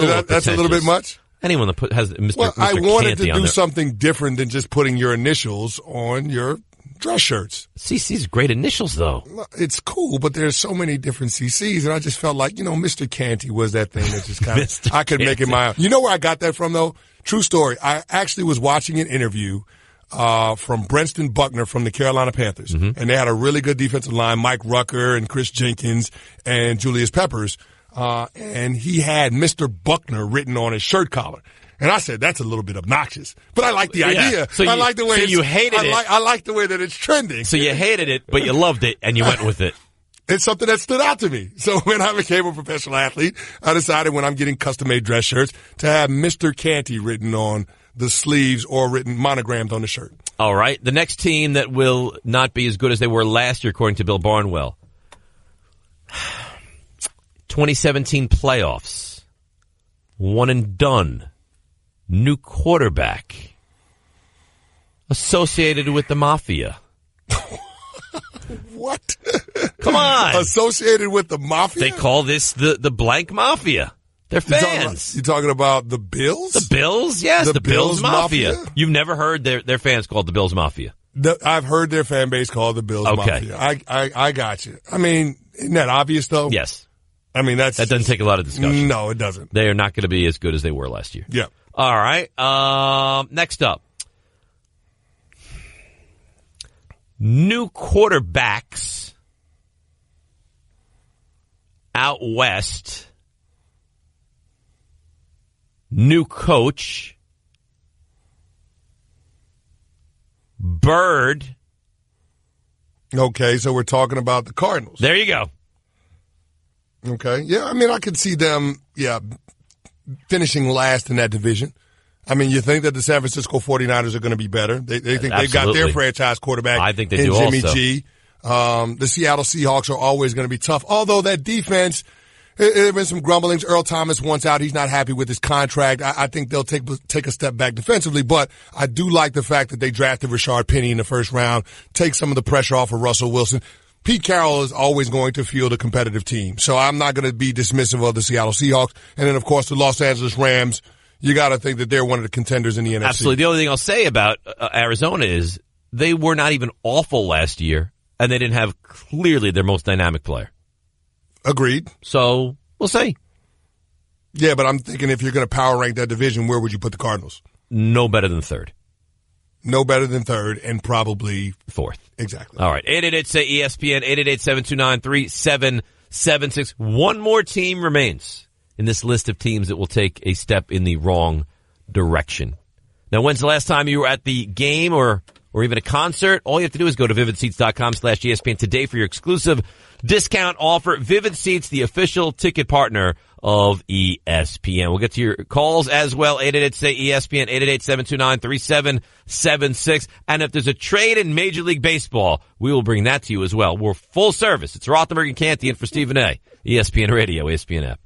a little bit much? Anyone that has Mr. Well, Mr. I wanted Canty to do something different than just putting your initials on your dress shirts. CC's great initials, though. It's cool, but there's so many different CCs, and I just felt like, Mr. Canty was that thing that just kind of, I could make it my own. You know where I got that from, though? True story. I actually was watching an interview from Brenston Buckner from the Carolina Panthers, and they had a really good defensive line, Mike Rucker and Chris Jenkins and Julius Peppers, and he had Mr. Buckner written on his shirt collar. And I said, that's a little bit obnoxious. But I like the idea. So I like the way you hated it. I like the way that it's trending. So you hated it, but you loved it, and you went with it. It's something that stood out to me. So when I became a professional athlete, I decided when I'm getting custom-made dress shirts to have Mr. Canty written on the sleeves or written monogrammed on the shirt. All right. The next team that will not be as good as they were last year, according to Bill Barnwell. 2017 playoffs. One and done. New quarterback. Associated with the mafia. What? Come on. Associated with the mafia? They call this the blank mafia. They're fans. You talking about the Bills? The Bills? Yes, the Bills Mafia. You've never heard their fans called the Bills Mafia? I've heard their fan base called the Bills Mafia. I got you. I mean, isn't that obvious, though? Yes. I mean, that doesn't take a lot of discussion. No, it doesn't. They are not going to be as good as they were last year. Yeah. All right. Next up. New quarterbacks out west. New coach. Bird. Okay, so we're talking about the Cardinals. There you go. Okay. Yeah, I mean, I could see them, finishing last in that division. I mean, you think that the San Francisco 49ers are going to be better. They think they've got their franchise quarterback. I think they in do Jimmy also. G. The Seattle Seahawks are always going to be tough. Although that defense, there have been some grumblings. Earl Thomas wants out. He's not happy with his contract. I think they'll take a step back defensively, but I do like the fact that they drafted Rashard Penny in the first round, take some of the pressure off of Russell Wilson. Pete Carroll is always going to field a competitive team, so I'm not going to be dismissive of the Seattle Seahawks. And then, of course, the Los Angeles Rams, you got to think that they're one of the contenders in the NFC. Absolutely. The only thing I'll say about Arizona is they were not even awful last year, and they didn't have clearly their most dynamic player. Agreed. So we'll see. Yeah, but I'm thinking if you're going to power rank that division, where would you put the Cardinals? No better than third. No better than third, and probably fourth. Exactly. All right. 888-SAY-ESPN, 888-729-3776. One more team remains in this list of teams that will take a step in the wrong direction. Now, when's the last time you were at the game or even a concert? All you have to do is go to vividseats.com/ESPN today for your exclusive discount offer. Vivid Seats, the official ticket partner of ESPN. We'll get to your calls as well. 888-SAY-ESPN, 888-729-3776. And if there's a trade in Major League Baseball, we will bring that to you as well. We're full service. It's Rothenberg and Canty in for Stephen A. ESPN Radio, ESPN app.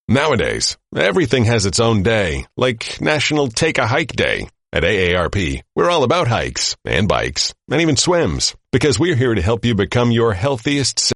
Nowadays, everything has its own day, like National Take a Hike Day. At AARP, we're all about hikes and bikes and even swims because we're here to help you become your healthiest